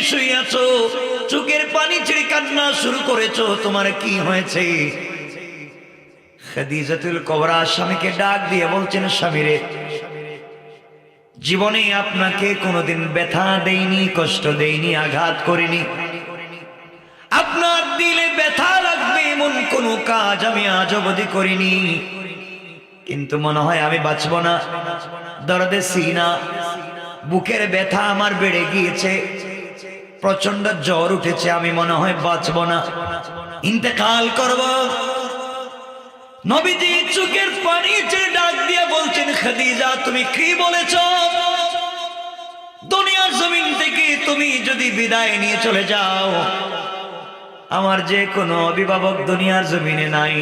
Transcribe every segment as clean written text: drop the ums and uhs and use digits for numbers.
শুয়ে আছো, চোখের পানি ছেড়ে কান্না শুরু করেছো, তোমার কি হয়েছে? খাদিজাতুল কুবরা স্বামীকে ডাক দিয়ে বলছেন, স্বামীরে, জীবনে আপনাকে কোনোদিন ব্যথা দেইনি, কষ্ট দেইনি, আঘাত করিনি। আপনার দিলে ব্যথা লাগবে এমন কোন কাজ আমি আজ অবধি করিনি, কিন্তু মনে হয় আমি বাঁচব না। দরদে সিনা, বুকের ব্যথা আমার বেড়ে গিয়েছে, প্রচন্ড জ্বর উঠেছে, আমি মনে হয় বাঁচব না, ইন্তেকাল করব। নবীজি চোখের পানি ছেড়ে ডাক দিয়ে বলছেন, খাদিজা তুমি কি বলেছ? দুনিয়ার জমিন থেকে তুমি যদি বিদায় নিয়ে চলে যাও, আমার যে কোনো অভিভাবক দুনিয়ার জমিনে নাই,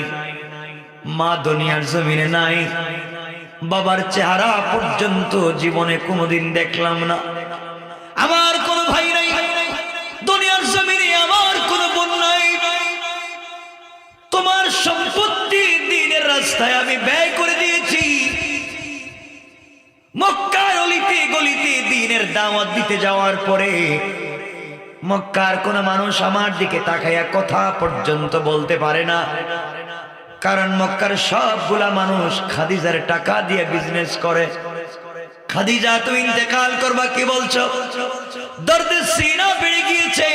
মা দুনিয়ার জমিনে নাই, বাবার চেহারা পর্যন্ত জীবনে কোনোদিন দেখলাম না, আমার কোনো ভাই নাই দুনিয়ার জমিনে, আমার কোনো বোন নাই, তোমার সম্পত্তি দ্বীনের রাস্তায় আমি ব্যয় করে দিয়েছি, মক্কার অলিতে গলিতে দ্বীনের দাওয়াত দিতে যাওয়ার পরে মক্কার কোন মানুষ আমার দিকে তাকাইয়া কথা পর্যন্ত বলতে পারে না, কারণ মক্কার সবগুলা মানুষ খাদিজার টাকা দিয়ে বিজনেস করে। খাদিজা তুমি ইন্তেকাল করবা, কি বলছো? দর্দে সিনা বেড়ে গিয়েছে,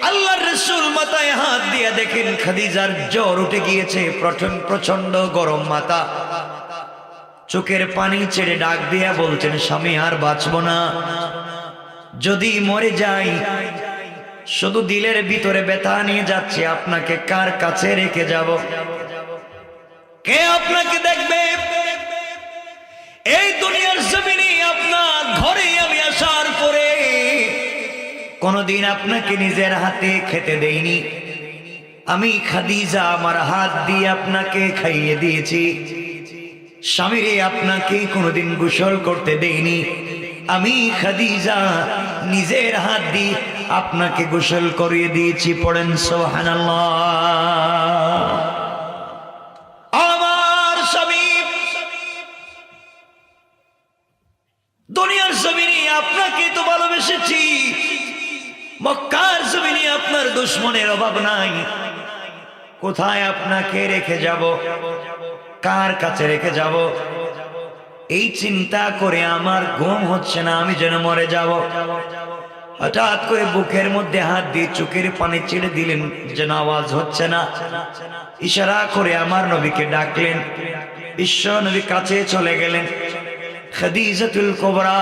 আল্লাহর রাসূল মাথায় হাত দিয়ে দেখেন খাদিজার জ্বর উঠে গিয়েছে, প্রচন্ড গরম মাথা, চোখের পানি ছেড়ে ডাক দিয়া বলছেন, স্বামী আর বাঁচব না, যদি মরে যাই শুধু দিলের ভিতরে ব্যথা নিয়ে যাচ্ছে, আপনাকে কার কাছে রেখে যাব? কে আপনাকে দেখবে? এই দুনিয়ার জমিনে আপনার ঘরে আমি আসার পরে কোনদিন আপনাকে নিজের হাতে খেতে দেইনি, আমি খাদিজা আমার হাত দিয়ে আপনাকে খাইয়ে দিয়েছি। স্বামীরে আপনাকে কোনদিন গোসল করতে দেইনি, আমি খাদিজা নিজের হাত দিয়ে আপনাকে গোসল করিয়ে দিয়েছি। পড়েন সুবহানাল্লাহ। আমার স্বামী দুনিয়ার জমিনে আপনাকে তো ভালোবেসেছি, মক্কার জমিনে আপনার দুশমনের অভাব নাই, কোথায় আপনাকে রেখে যাব, কার কাছে রেখে যাব? এই চিন্তা করে আমার ঘুম হচ্ছে না, আমি যেন মরে যাব। হঠাৎ করে বুকের মধ্যে হাত দিয়ে চোখের পানি ছেড়ে দিলেন, যেন আওয়াজ হচ্ছে না, ইশারা করে আমার নবীকে ডাকলেন, বিশ্ব নবী কাছে চলে গেলেন। খাদিজাতুল কুবরা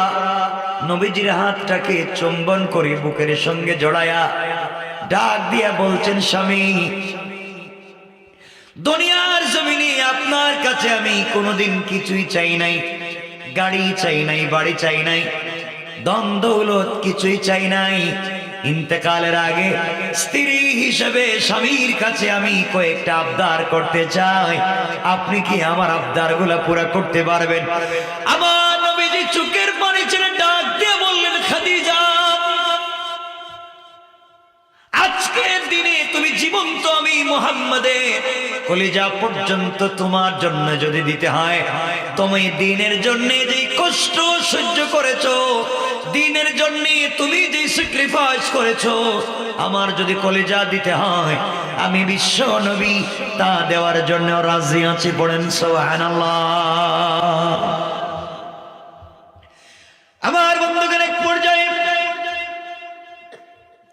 নবীজির হাতটাকে চুম্বন করে বুকের সঙ্গে জড়ায়া ডাক দিয়া বলছেন, স্বামী দুনিয়ার জমিনে আপনার কাছে আমি কোনোদিন কিছুই চাই নাই, গাড়ি চাই নাই, বাড়ি চাই নাই, ধন দৌলত কিছুই চাই নাই, ইন্তেকালের আগে স্ত্রী হিসেবে স্বামীর কাছে আমি কয়েকটা আবদার করতে চাই, আপনি কি আমার আবদারগুলো পুরা করতে পারবেন? আমার নবীজি চোখের পানি ছেড়ে ডাক দিয়ে বললেন, খাদিজা আজকের দিনে তুমি জীবন্ত আমি মুহাম্মাদের কলিজা পর্যন্ত তোমার জন্য যদি দিতে হয়, তুমি দ্বীনের জন্য যে কষ্ট সহ্য করেছো, দ্বীনের জন্য তুমি যে স্যাক্রিফাইস করেছো, আমার যদি কলিজা দিতে হয় আমি বিশ্ব নবী তা দেওয়ার জন্য রাজি আছি। পড়েন সুবহানাল্লাহ। আমার বন্ধুগণ, এক পর্যায়ে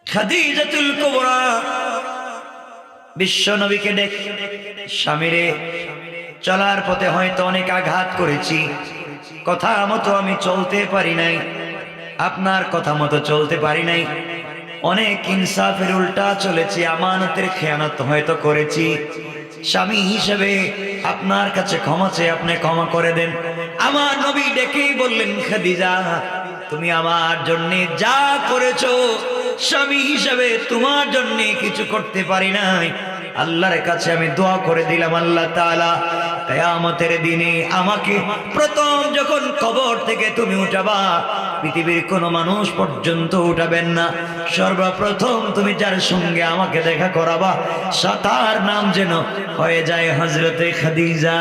খাদিজাতুল কুবরা বিশ্ব নবীকে ডেকে, স্বামীরে চলার পথে হয়তো অনেক আঘাত করেছি, কথা মতো আমি চলতে পারি নাই, আপনার কথা মতো চলতে পারি নাই, অনেক ইনসাফের উল্টা চলেছি, আমানতের খেয়ানত হয়তো করেছি, স্বামী হিসেবে আপনার কাছে ক্ষমা চেয়ে আপনি ক্ষমা করে দেন। আমার নবী ডেকেই বললেন, খাদিজা তুমি আমার জন্য যা করেছো স্বামী হিসেবে তোমার জন্য কিছু করতে পারি নাই, আল্লাহর কাছে আমি দোয়া করে দিলাম, আল্লাহ তাআলা কিয়ামতের দিনে আমাকে প্রথম যখন কবর থেকে তুমি উঠাবা, পৃথিবীর কোনো মানুষ পর্যন্ত উঠাবেন না, সর্বপ্রথম তুমি যার সঙ্গে আমাকে দেখা করাবা তার নাম যেন হয়ে যায় হযরতে খাদিজা।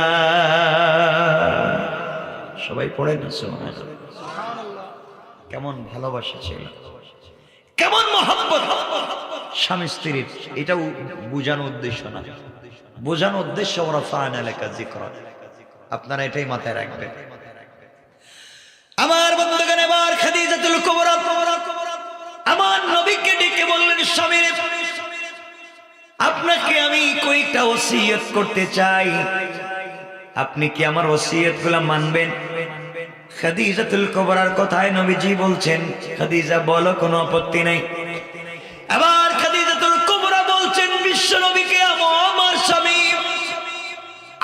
সবাই পড়েন না সুবহানাল্লাহ। কেমন ভালোবাসা ছিল, কেমন মহব্বত স্বামী স্ত্রীর, এটাও বোঝানোর উদ্দেশ্য না, বোঝানোর উদ্দেশ্য ওরা ফানা লেখা জিক্র। আপনারা এটাই মাথায় রাখবেন। আমার বন্ধুগণ, এবার খাদিজাতুল কুবরা আমার নবীকে ডেকে বললেন, স্বামী রে, আপনাকে আমি কয়েকটা ওসিয়ত করতে চাই, আপনি কি আমার ওসিয়ত গুলা মানবেন? খাদিজাতুল কুবরার কথায় নবীজি বলছেন, খাদিজা বলো, কোনো আপত্তি নাই। এবার খাদিজাতুল কুবরা বলছেন, বিশ্ব নবীকে, আমার স্বামী,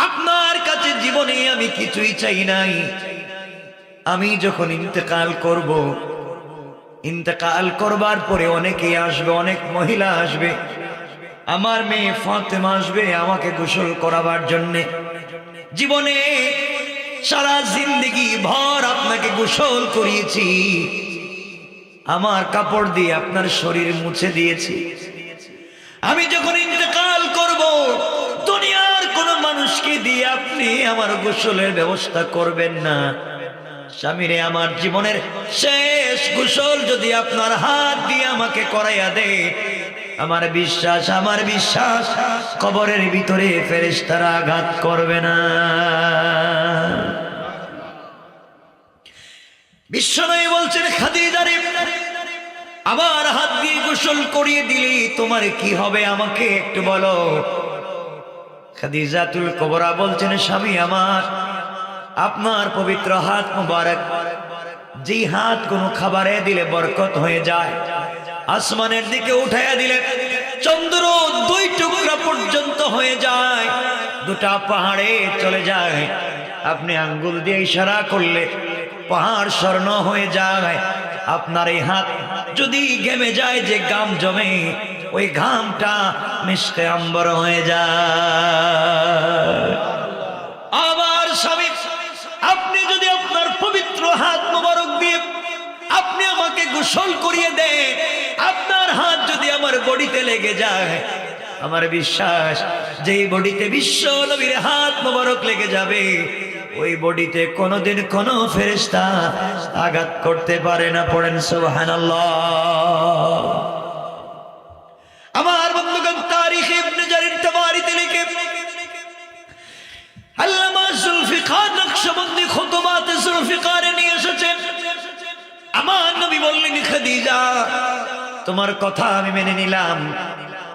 আপনার কাছে জীবনে আমি কিছুই চাই নাই। আমি যখন ইন্তেকাল করব, ইন্তেকাল করবার পরে অনেকে আসবে, অনেক মহিলা আসবে, আমার মেয়ে ফাতেমা আসবে আমাকে গোসল করাবার জন্য। জীবনে সারা জিন্দেগি ভর আপনাকে গোসল করিয়েছি, আমার কাপড় দিয়ে আপনার শরীর মুছে দিয়েছি। আমি যখন ইন্তেকাল করব, দুনিয়ার কোন মানুষকে দিয়ে আপনি আমার গোসলের ব্যবস্থা করবেন না। স্বামীরে, আমার জীবনের শেষ গোসল যদি আপনার হাত দিয়ে আমাকে করাইয়া দে, আমার বিশ্বাস কবরের ভিতরে ফেরেশতারা আঘাত করবে না। বিশ্বনবী বলছেন, খাদিজা রে, আবার হাত দিয়ে গোসল করিয়ে দিলি তোমার কি হবে আমাকে একটু বলো। খাদিজাতুল কুবরা বলছেন, স্বামী আমার, আপনার পবিত্র হাত মুবারক, যে হাত কোনো খাবারে দিলে বরকত হয়ে যায়, আসমানের দিকে উঠাইয়া দিলে চন্দ্র 2 টুকরা পর্যন্ত হয়ে যায়, 2টা পাহাড়ে চলে যায়। আপনি আঙ্গুল দিয়ে ইশারা করলে পাহাড় স্বর্ণ হয়ে যায়। আপনার এই হাত যদি ঘেমে যায়, যে ঘাম জমে, ওই ঘামটা মিশকে আম্বর হয়ে যায়। আবার স্বামী, আপনি যদি আপনার পবিত্র হাত মোবারক দিয়ে আপনি আমাকে গোসল করিয়ে দেন, আপনার হাত যদি আমার বডিতে লেগে যায়, আমার বিশ্বাস যেই বডিতে বিশ্ব নবীর হাত মোবারক লেগে যাবে, ওই বডিতে কোনোদিন কোনো ফেরেশতা আঘাত করতে পারে না। পড়েন সুবহানাল্লাহ। আমার বন্ধুগণ, তারিখ ইবনে জারির তাবারিতে লিখে আল্লামা জুলফিকার নকশবন্দি খুতুবাত জুলফিকারে নিয়ে এসেছেন। আমার নবী বললেন, খাদিজা, তোমার কথা আমি মেনে নিলাম,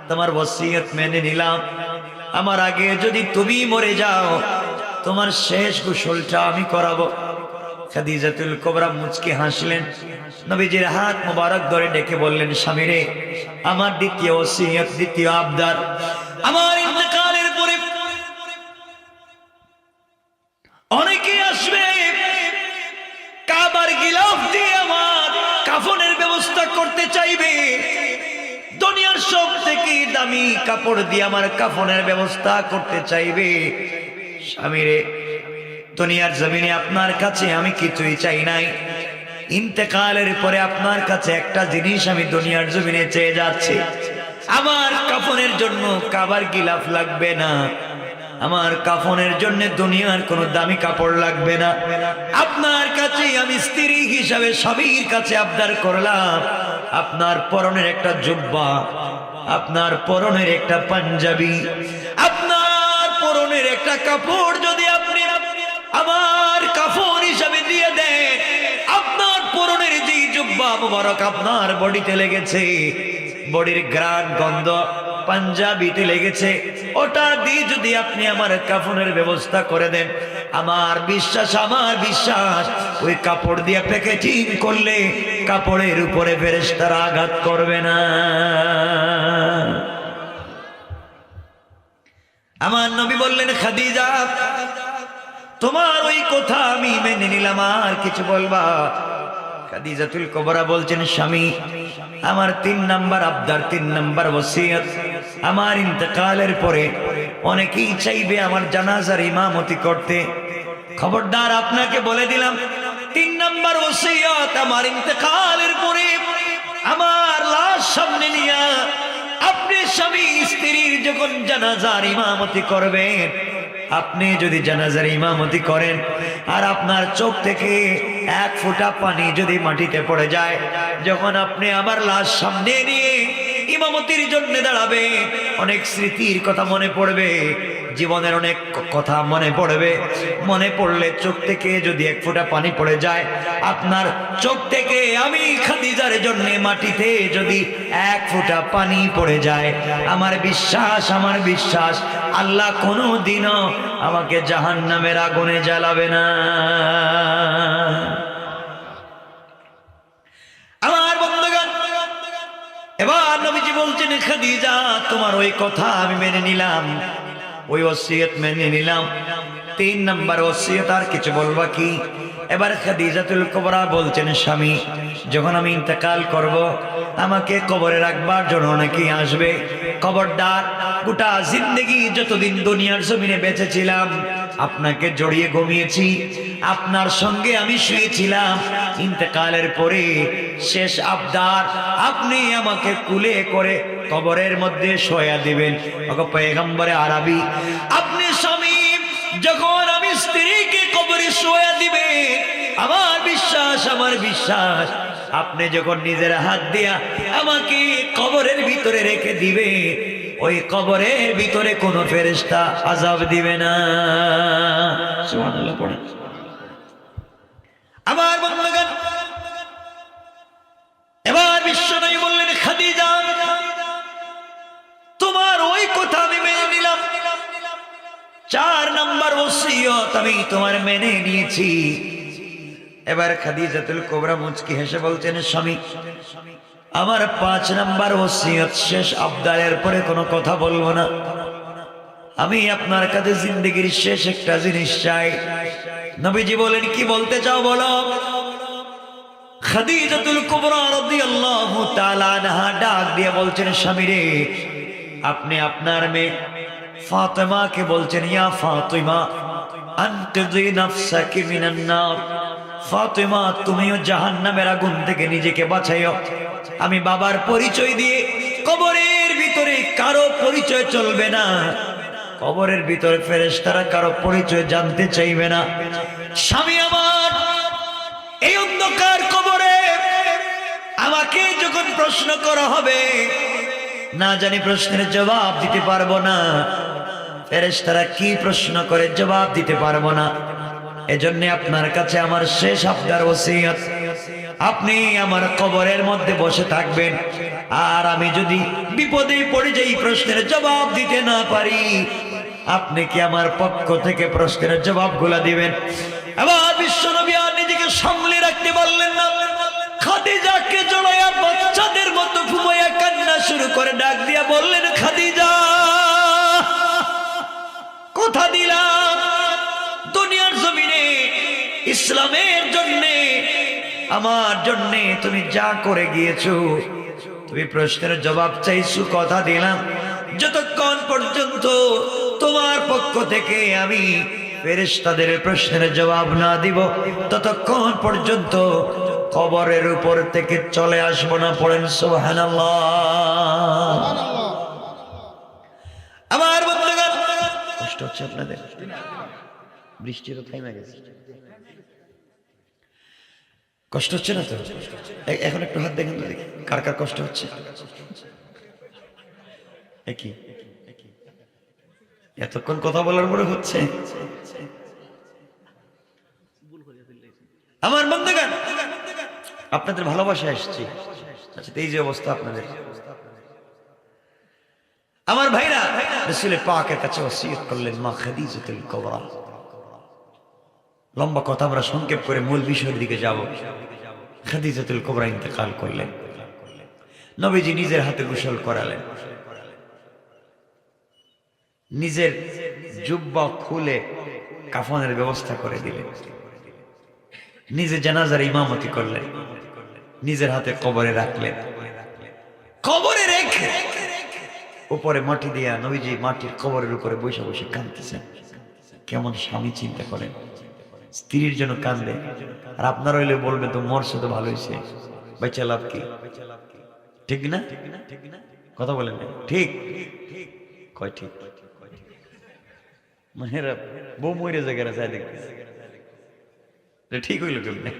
তোমার ওসিয়ত মেনে নিলাম। আমার আগে যদি তুমি মরে যাও, তোমার শেষ গোসলটা আমি করাবো। খাদিজাতুল কুবরা মুচকি হাসলেন, নবীজির হাত মোবারক ধরে ডেকে বললেন, স্বামী রে, আমার দ্বিতীয় ওসিয়ত, দ্বিতীয় আবদার, আমার ইন্তেকালের পরে অনেকে আসবে, কাবার গিলাফ দিয়ে আমার কাফনের ব্যবস্থা করতে চাইবে, দুনিয়ার সব থেকে দামি কাপড় দিয়ে আমার কাফনের ব্যবস্থা করতে চাইবে। স্বামীরে, দুনিয়ার জমিনে আপনার কাছে আমি কিছুই চাই নাই, ইন্তেকালের পরে আপনার কাছে একটা জিনিস আমি দুনিয়ার জমিনে চেয়ে যাচ্ছি, আমার কাফনের জন্য কাবার গিলাফ লাগবে না, আমার কাফনের জন্য দুনিয়ার কোনো দামি কাপড় লাগবে না। আপনার কাছে আমি স্ত্রী হিসাবে স্বামীর কাছে আবদার করলাম, আপনার পরনের একটা জুব্বা, আপনার পরনের একটা পাঞ্জাবি, আপনার পরনের একটা কাপড় যদি আপনি আমার কাফন হিসাবে দিয়ে দেন, আপনার পরনের যে জুব্বা মুবারক আপনার বডিতে লেগেছে, বডির ঘ্রাণ গন্ধ পাঞ্জাবিতে লেগেছে, ওটা দিয়ে যদি আপনি আমার কাফনের ব্যবস্থা করে দেন, আমার বিশ্বাস ওই কাপড় দিয়ে প্যাকেজিং করলে কাপড়ের উপরে ফেরেশতারা আঘাত করবে না। আমার নবী বললেন, খাদিজা, তোমার ওই কথা আমি মেনে নিলাম, আর কিছু বলবা? খাদিজাতুল কুবরা বলছেন, স্বামী, আমার 3 নাম্বার আবদার, 3 নাম্বার ওসিয়ত, আমার ইন্তেকালের পরে অনেকেই চাইবে আমার জানাজার ইমামতি করতে। খবরদার, আপনাকে বলে দিলাম, 3 নাম্বার ওসিয়ত, আমার ইন্তেকালের পরে আমার লাশ সামনে নিয়ে আপনি স্বামী স্ত্রীর যখন জানাজার ইমামতি করবেন, আপনি যদি জানাজার ইমামতি করেন আর আপনার চোখ থেকে এক ফোঁটা পানি যদি মাটিতে পড়ে যায়, যখন আপনি আমার লাশ সামনে নিয়ে ইমামতির জন্য দাঁড়াবে, অনেক স্মৃতির কথা মনে পড়বে, জীবনের অনেক কথা মনে পড়বে। মনে পড়লে চোখ থেকে যদি এক ফোঁটা পানি পড়ে যায়, আপনার চোখ থেকে আমি খাদিজার জন্য মাটিতে যদি এক ফোঁটা পানি পড়ে যায়, আমার বিশ্বাস আল্লাহ কোনো দিনও আমাকে জাহান্নামের আগুনে জ্বালাবে না। আমার বন্ধুগণ, এবার নবীজি বলছেন, খাদিজা তোমার ওই কথা আমি মেনে নিলাম, ওই ওসিয়ত মেনে নিলাম। 3 নাম্বার ওসিয়ত, আর কিছু বলবা কি? এবার খাদিজাতুল কুবরা বলছেন, স্বামী যখন আমি ইন্তেকাল করব, আমাকে কবরে রাখবার জন্য অনেকেই আসবে। খবরদার, গোটা জিন্দেগি যতদিন দুনিয়ার জমিনে বেঁচে ছিলাম আপনাকে জড়িয়ে ঘুমিয়েছি, আপনার সঙ্গে আমি শুয়েছিলাম। ইন্তেকালের পরে শেষ আবদার, আপনি আমাকে কুলে করে কবরের মধ্যে শোয়া দিবেন। ওগো পয়গম্বরে আরবি, আপনি স্বামী যখন আমি স্ত্রীকে কবরে শোয়া দিবে, আমার বিশ্বাস আপনি যখন নিজের হাত দিয়া আমাকে কবরের ভিতরে রেখে দিবে, ওই কবরের ভিতরে কোনো ফেরেশতা আযাব দিবে না। সুবহানাল্লাহ পড়েন। আমার বন্ধুগণ, এবার বিশ্বনবী বললেন, খাদিজা তোমার ওই কথা আমি মেনে নিলাম। 4 নাম্বার ওসিয়ত আমি তোমার মেনে নিয়েছি। এবার খাদিজাতুল কুবরা মুচকি হেসে বলছেন, স্বামী আমার 5 নাম্বার ওসিয়ত শেষ আবদারের পরে কোনো কথা বলবো না। আমি আপনার কাছে জিন্দেগির শেষ একটা জিনিস চাই। নবীজি বলেন, কি বলতে চাও বলো। খাদিজাতুল কুবরা রাদিয়াল্লাহু তাআলা আনহা ডাক দিয়ে বলছেন, স্বামী রে, আপনি আপনার মেয়ে ফাতেমাকে বলছেন, ইয়া ফাতিমা আনকিযি নাফসাকি মিনান নার, ফাতেমা তুমিও জাহান্নামের আগুন থেকে নিজেকে বাঁচাইও। আমি বাবার পরিচয় দিয়ে কবরের ভিতরে কারো পরিচয় চলবে না, কবরের ভিতরে ফেরেশতারা কারো পরিচয় জানতে চাইবে না। স্বামী আমার এই অন্ধকার কবরে আমাকে যখন প্রশ্ন করা হবে, না জানি প্রশ্নের জবাব দিতে পারবো না, ফেরেশতারা কি প্রশ্ন করে জবাব দিতে পারবো না। এজন্য আপনার কাছে আমার শেষ আবদার ওসিয়ত, আপনি আমার কবরের মধ্যে বসে থাকবেন, আর আমি যদি বিপদে পড়ে যাই, প্রশ্নের জবাব দিতে না পারি, আপনি কি আমার পক্ষ থেকে প্রশ্নের জবাবগুলো দিবেন? আবার বিশ্বনবী আর নিজেকে সামলে রাখতে পারলেন না, খাদিজাকে জড়াইয়া বাচ্চাদের মতো ঘুমাইয়া কান্না শুরু করে ডাক দিয়া বললেন, খাদিজা কথা দিলাম দুনিয়ার জমিনে ইসলামের জন্যে আমার জন্যে তুমি যা করে গিয়েছো, তুমি প্রশ্নের জবাব চাইছো, কথা দিলাম যতক্ষণ পর্যন্ত তোমার পক্ষ থেকে আমি ফেরেশতাদের প্রশ্নের জবাব না দিব, ততক্ষণ পর্যন্ত কবরের উপর থেকে চলে আসবো না। পড়েন সুবহানাল্লাহ। আমার বন্ধুগণ, কষ্ট হচ্ছে আপনাদের? বৃষ্টি তো থেমে গেছে, কষ্ট হচ্ছে না তো? এখন একটু হাত দেখেন তো, কার কার কষ্ট হচ্ছে? একই এতক্ষণ কথা বলার পরে হচ্ছে। আমার বন্ধুগণ, আপনাদের ভালোবাসা আসছে। আচ্ছা, এই যে অবস্থা আপনাদের, আমার ভাইরা রাসূল পাকের কাছে ওসিয়ত করলেন, মা খাদিজাতুল কুবরা। লম্বা কথা আমরা সংক্ষেপ করে মূল বিষয়ের দিকে যাব। খাদিজাতুল কুবরা ইন্তেকাল করলেন, নবীজি নিজের হাতে গোসল করালেন, নিজের জুব্বা খুলে কাফনের ব্যবস্থা করে দিলেন, নিজে জানাজার ইমামতি করলেন, নিজের হাতে কবরে রাখলেন। কবরে রেখে উপরে মাটি দিয়া নবীজি মাটির কবরের উপরে বসে বসে কাঁদতেছেন। কেমন স্বামী চিন্তা করেন, স্ত্রীর জন্য কাঁদে, আর আপনার হইলে বলবে তো মরছে তো ভালো হয়েছে, বেঁচে লাভ কি? ঠিক না? কথা বলেন ঠিক? কয় ঠিক? মেয়েরা বউ মরে জায়গায় চাই দেখতেছে ঠিক হইল কেমনে?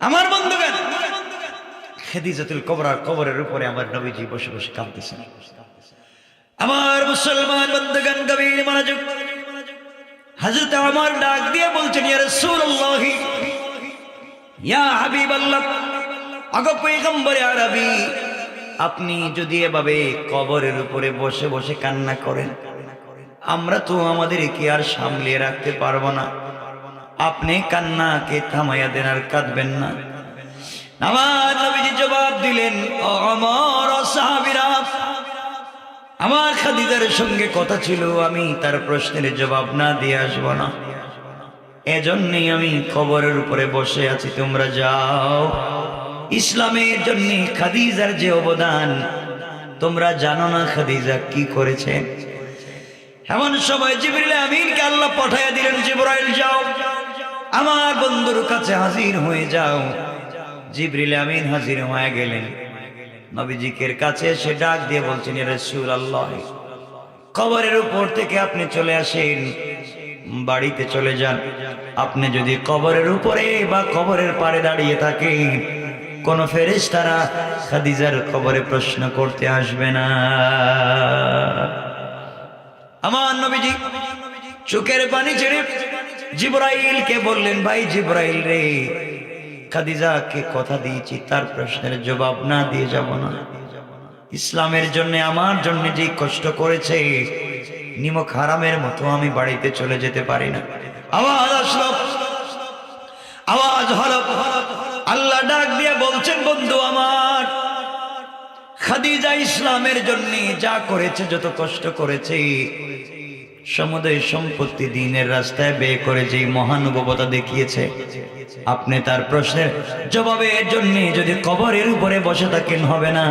আমার বন্ধুগণ, খাদিজাতুল কুবরা কবরের উপরে আমার নবীজি বসে বসে কাঁদতেছেন। আমার মুসলমান বন্ধুগণ গভীর মনোযোগ। হযরত ওমর ডাক দিয়ে বলছেন, ইয়া রাসূলুল্লাহ, ইয়া হাবিবাল্লাহ, আগো পয়গম্বরে আরবি, আপনি যদি এভাবে কবরের উপরে বসে বসে কান্না করেন, আমরা তো আমাদের কি আর সামলিয়ে রাখতে পারবো না। আপনি কান্নাকে থামাইয়া দেন, আর কাঁদবেন না। আমার নবীজি জবাব দিলেন, ও ওমর ও সাহাবীরা, আমার খাদিজার সঙ্গে কথা ছিল, আমি তার প্রশ্নের জবাব না দিয়ে আসব না, এজন্যই আমি কবরের উপরে বসে আছি। তোমরা যাও। ইসলামের জন্য খাদিজার যে অবদান তোমরা জানো না, খাদিজা কি করেছে। এমন সময় জিবরিল আমিনকে আল্লাহ পাঠাইয়া দিলেন, জিবরাইল যাও, আমার বন্ধুর কাছে হাজির হয়ে যাও। জিবরিল আমিন হাজির হয়ে গেলেন। নবীজির কাছে এসে ডাক দিয়ে বলছেন, ইয়া রাসূলুল্লাহ, কবরের উপর থেকে আপনি চলে আসেন, বাড়িতে চলে যান। আপনি যদি কবরের উপরে বা কবরের পাড়ে দাঁড়িয়ে থাকেন, কোন ফেরেশতারা খাদিজার কবরে প্রশ্ন করতে আসবে না। আমার নবীজি চোখের পানি ছেড়ে জিবরাইলকে বললেন, ভাই জিবরাইল রে, খাদিজাকে কথা দিয়েছি, তার প্রশ্নের জবাব না দিয়ে যাব না। ইসলামের জন্য আমার জন্য যে কষ্ট করেছে, নিমক হারামের মতো আমি বাড়িতে চলে যেতে পারি না। আওয়াজ আসলো, আওয়াজ হলো, আল্লাহ ডাক দিয়ে বলছেন, বন্ধু আমার, খাদিজা ইসলামের জন্য যা করেছে, যত কষ্ট করেছে, সমুদয় সম্পত্তি দ্বীনের রাস্তায় ব্যয় করে যেই মহানুভবতা দেখিয়েছে, আপনি তার প্রশ্নের জবাবের জন্য যদি কবরের উপরে বসে থাকেন হবে না।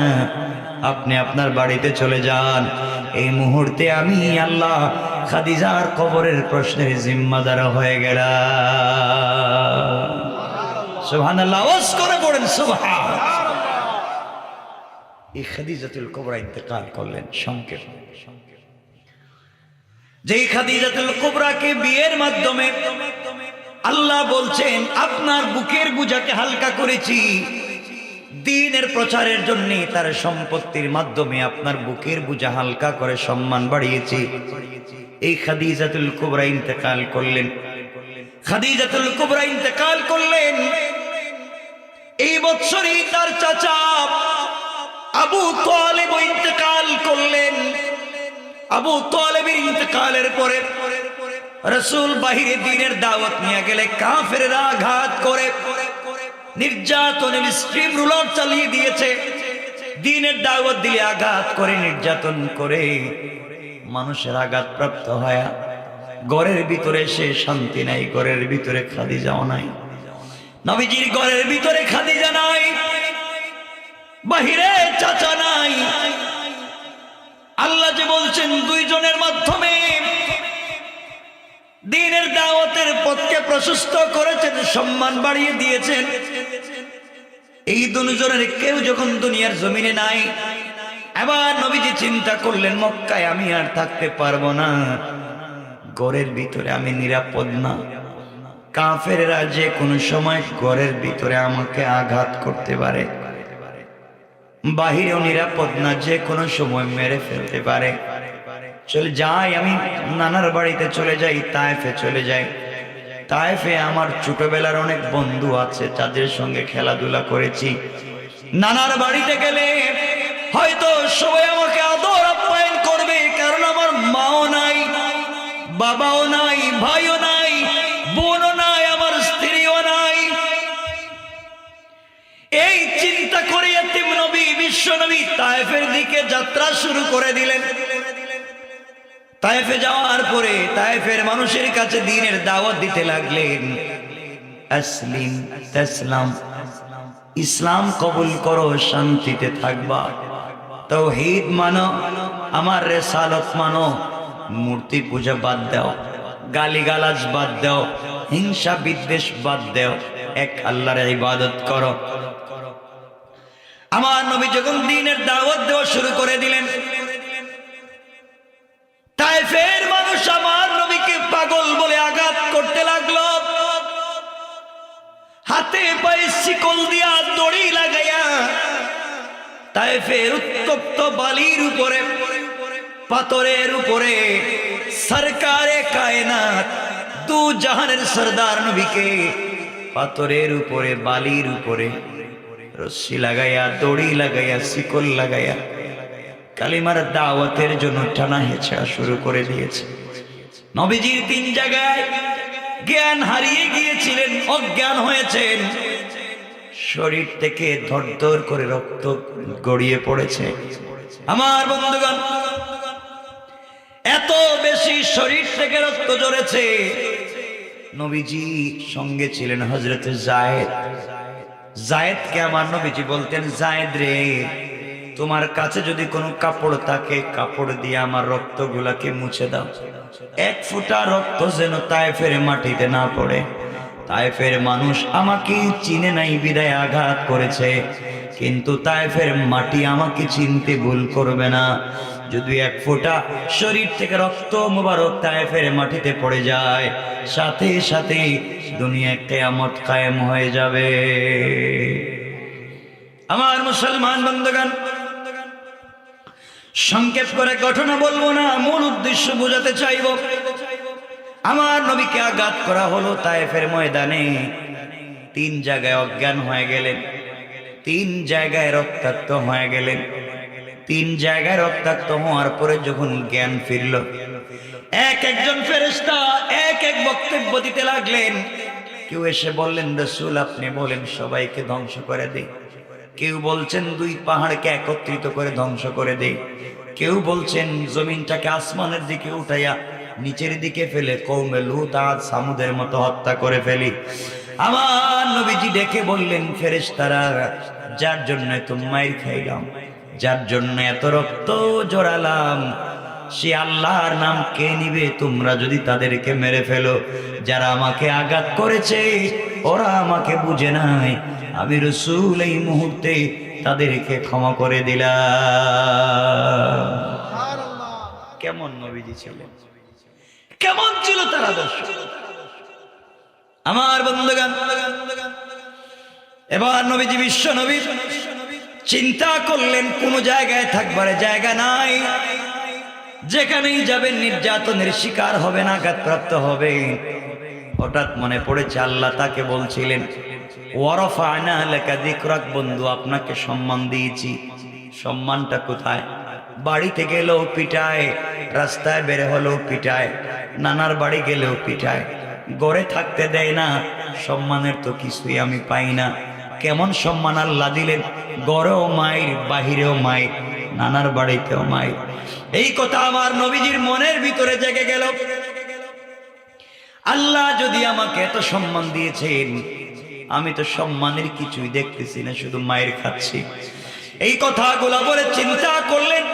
আপনি আপনার বাড়িতে চলে যান। এই মুহূর্তে আমি আল্লাহ খাদিজার কবরের প্রশ্নের জিম্মাদার হয়ে গেলাম। সুবহানাল্লাহ, ওয়াজ করে পড়েন সুবহানাল্লাহ। এই খাদিজাতুল কুবরা ইন্তেকাল করলেন সংক্ষেপ। যেই খাদিজাতুল কুবরাকে বিয়ের মাধ্যমে আল্লাহ বলছেন, আপনার বুকের বোঝাকে হালকা করেছি, দ্বীনের প্রচারের জন্য তার সম্পত্তির মাধ্যমে আপনার বুকের বোঝা হালকা করে সম্মান বাড়িয়েছি। এই খাদিজাতুল কুবরা ইন্তেকাল করলেন। খাদিজাতুল কুবরা ইন্তেকাল করলেন। এই বছরই তার চাচা আবু তালেব ইন্তেকাল করলেন। আবু তালেবের ইন্তেকালের পরে রাসূল বাহিরে দ্বীনের দাওয়াত নিয়ে গেলে কাফেররা আঘাত করে নির্যাতনের স্ট্রিম রুলার চালিয়ে দিয়েছে। দ্বীনের দাওয়াত দিলে আঘাত করে, নির্যাতন করে, মানুষের আঘাতপ্রাপ্ত হয়। ঘরের ভিতরে সে শান্তি নাই, ঘরের ভিতরে খাদিজাও নাই। নবীজির ঘরের ভিতরে খাদিজা নাই, বাহিরে চাচা নাই। আল্লাহ যে বলছেন দুইজনের মাধ্যমে দ্বীনের দাওয়াতের পথকে প্রশস্ত করেছেন, সম্মান বাড়িয়ে দিয়েছেন। এই দুজনের কেউ যখন দুনিয়ার জমিনে নাই, এবার নবীজি চিন্তা করলেন, মক্কায় আমি আর থাকতে পারবো না, ঘরের ভিতরে আমি নিরাপদ না। কাফেররা যে কোনো সময় ঘরের ভিতরে আমাকে আঘাত করতে পারে, বাহিরেও নিরাপদ না, যে কোনো সময় মেরে ফেলতে পারে। চলে যাই, আমি নানার বাড়িতে চলে যাই, তায়েফে চলে যাই। তায়েফে আমার ছোটবেলার অনেক বন্ধু আছে, যাদের সঙ্গে খেলাধুলা করেছি। নানার বাড়িতে গেলে হয়তো সবাই আমাকে আদর আপ্যায়ন করবে, কারণ আমার মাও নাই, বাবাও নাই, ভাইও নাই, বোনও নাই, আমার স্ত্রীও নাই। এই চিন্তা করে এতিম নবী, বিশ্ব নবী তায়েফের দিকে যাত্রা শুরু করে দিলেন। তায়েফে যাওয়ার পরে তায়েফের মানুষের কাছে দ্বীনের দাওয়াত দিতে লাগলেন। আসলিম তাসলাম, ইসলাম কবুল করো, শান্তিতে থাকবা, তাওহীদ মানো, আমার রিসালাত মানো, মূর্তি পূজা বাদ দাও, গালিগালাজ বাদ দাও, হিংসা বিদ্বেষ বাদ দাও, এক আল্লাহর ইবাদত করো। আমার নবী যখন দ্বীনের দাওয়াত দেওয়া শুরু করে দিলেন, তায়েফের মানুষ আমার নবীকে পাগল বলে আঘাত করতে লাগলো, হাতে পায়ে শিকল দিয়া দড়ি লাগাইয়া তায়েফের উত্তপ্ত বালির উপরে, পাথরের উপরে সরকারে কায়নাত দু জাহানের সরদার নবীকে পাথরের উপরে, বালির উপরে রশি লাগাইয়া, দড়ি লাগাইয়া, শিকল লাগাইয়া কালিমার দাওয়াতের জন্য টানা হেঁচা শুরু করে দিয়েছে। নবীজির 3 জায়গায় জ্ঞান হারিয়ে গিয়েছিলেন, অজ্ঞান হয়েছেন, শরীর থেকে ধরধর করে রক্ত গড়িয়ে পড়েছে। আমার বন্ধুগণ, এত বেশি শরীর থেকে রক্ত ঝরেছে। নবীজি সঙ্গে ছিলেন হযরত যায়েদ। যায়েদকে আমার নবীজি বলতেন, যায়েদ রে, তোমার কাছে যদি কোনো কাপড় থাকে, কাপড় দিয়ে আমার রক্তগুলাকে মুছে দাও। 1 ফোঁটা রক্ত যেন তায়েফের মাটিতে না পড়ে। তায়েফের মানুষ আমাকে চিনে নাই বিদায় আঘাত করেছে, কিন্তু তায়েফের মাটি আমাকে চিনতে ভুল করবে না। যদি 1 ফোঁটা শরীর থেকে রক্ত মুবারক তায়েফের মাটিতে পড়ে যায়, সাথে সাথে দুনিয়া কিয়ামত কায়েম হয়ে যাবে। আমার মুসলমান বন্ধুগণ, সংক্ষেপ করে ঘটনা বলবো না, মূল উদ্দেশ্য বোঝাতে চাইব। আমার নবীকে আঘাত করা হলো তায়েফের ময়দানে। 3 জায়গায় অজ্ঞান হয়ে গেলেন, 3 জায়গায় রক্তাক্ত হয়ে গেলেন। 3 জায়গায় রক্তাক্ত হওয়ার পরে যখন জ্ঞান ফিরল, একজন ফেরেশতা এক বক্তব্য দিতে লাগলেন। কেউ এসে বললেন, রাসূল আপনি বলেন সবাইকে ধ্বংস করে দেই। কেউ বলছেন 2 পাহাড়কে একত্রিত করে ধ্বংস করে দেই। কেউ বলছেন জমিনটাকে আসমানের দিকে উঠাইয়া নিচের দিকে ফেলে কওমে লূত আদ সামুদের মতো হত্যা করে ফেলি। আমার নবীজি ডেকে বললেন, ফেরেশতারা, যার জন্য তুমি মাইর খাইলাম, যার জন্য এত রক্ত জড়ালাম, সে আল্লাহর নাম কে নিবে? তোমরা যদি তাদেরকে মেরে ফেলো, যারা আমাকে আঘাত করেছে ওরা আমাকে বুঝে নাই, আমি রাসূল এই মুহূর্তে তাদেরকে ক্ষমা করে দিলাম। কেমন নবীজি ছিলেন, কেমন ছিল তার আদর্শ! আমার বন্ধুগণ, এবার নবীজি বিশ্ব নবী চিন্তা করলেন কোন জায়গায় থাকবার জায়গা নাই, যেখানেই যাবেন নির্যাতনের শিকার হবেন, আঘাতপ্রাপ্ত হবে। হঠাৎ মনে পড়েছে আল্লাহ তাকে বলছিলেন, ওয়ারাফা'না লাকা যিকরাক, বন্ধু আপনাকে সম্মান দিয়েছি। সম্মানটা কোথায়? বাড়িতে গেলেও পিটায়, রাস্তায় বের হলেও পিটায়, নানার বাড়ি গেলেও পিটায়, ঘরে থাকতে দেয় না। সম্মানের তো কিছুই আমি পাই না। কেমন সম্মান আল্লাহ দিলেন! ঘরেও মায়ের, বাহিরেও মায়ের, নানার বাড়িতেও মায়ের। এই কথা আমার নবীজির মনের ভিতরে জেগে গেল। আল্লাহ যদি আমাকে এত সম্মান দিয়েছেন, আমি তো সম্মানের কিছুই দেখতেছি না, শুধু মায়ের খাচ্ছি। এই কথাগুলো বলে চিন্তা করলেন,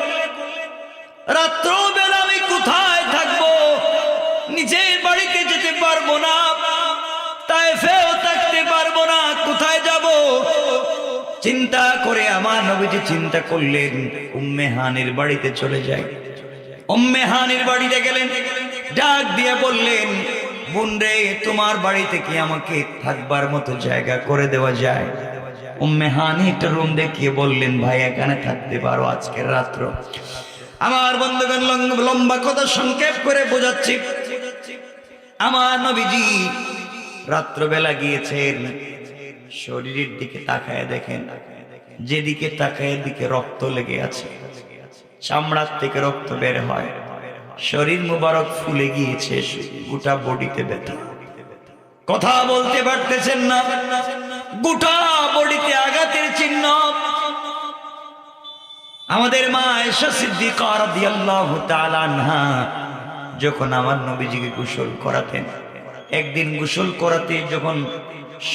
রাত্রবেলা আমি কোথায় থাকবো? নিজের বাড়িতে যেতে পারবো না, তায়েফেও থাকতে পারবো না, কোথায় যাব? চিন্তা করে আমার নবীজি চিন্তা করলেন, উম্মে হানির বাড়িতে চলে যাই। উম্মে হানির বাড়িতে গেলেন, ডাক দিয়ে বললেন, বোন রে, তোমার বাড়িতে কি আমাকে থাকবার মতো জায়গা করে দেওয়া যায়? উম্মে হানি একটা রুম দেখিয়ে বললেন, ভাই এখানে থাকতে পারো আজকের রাত্র। আমার বন্ধুগণ, লম্বা কথা সংক্ষেপ করে বোঝাচ্ছি। আমার নবীজি রাত্রবেলা গিয়েছেন, শরীরের দিকে তাকায় দেখেন, যেদিকে তাকায় দিকে রক্ত লেগে আছে, চামড়ার থেকে রক্ত বের হয়, শরীর মুবারক ফুলে গিয়েছে, গোটা বডিতে ব্যথা, কথা বলতে পারতেছেন না, গোটা বডিতে আঘাতের চিহ্ন। আমাদের মা আয়েশা সিদ্দিকা রাদিয়াল্লাহু তাআলা আনহা যখন আমার নবীজিকে গোসল করাতেন, একদিন গোসল করাতে যখন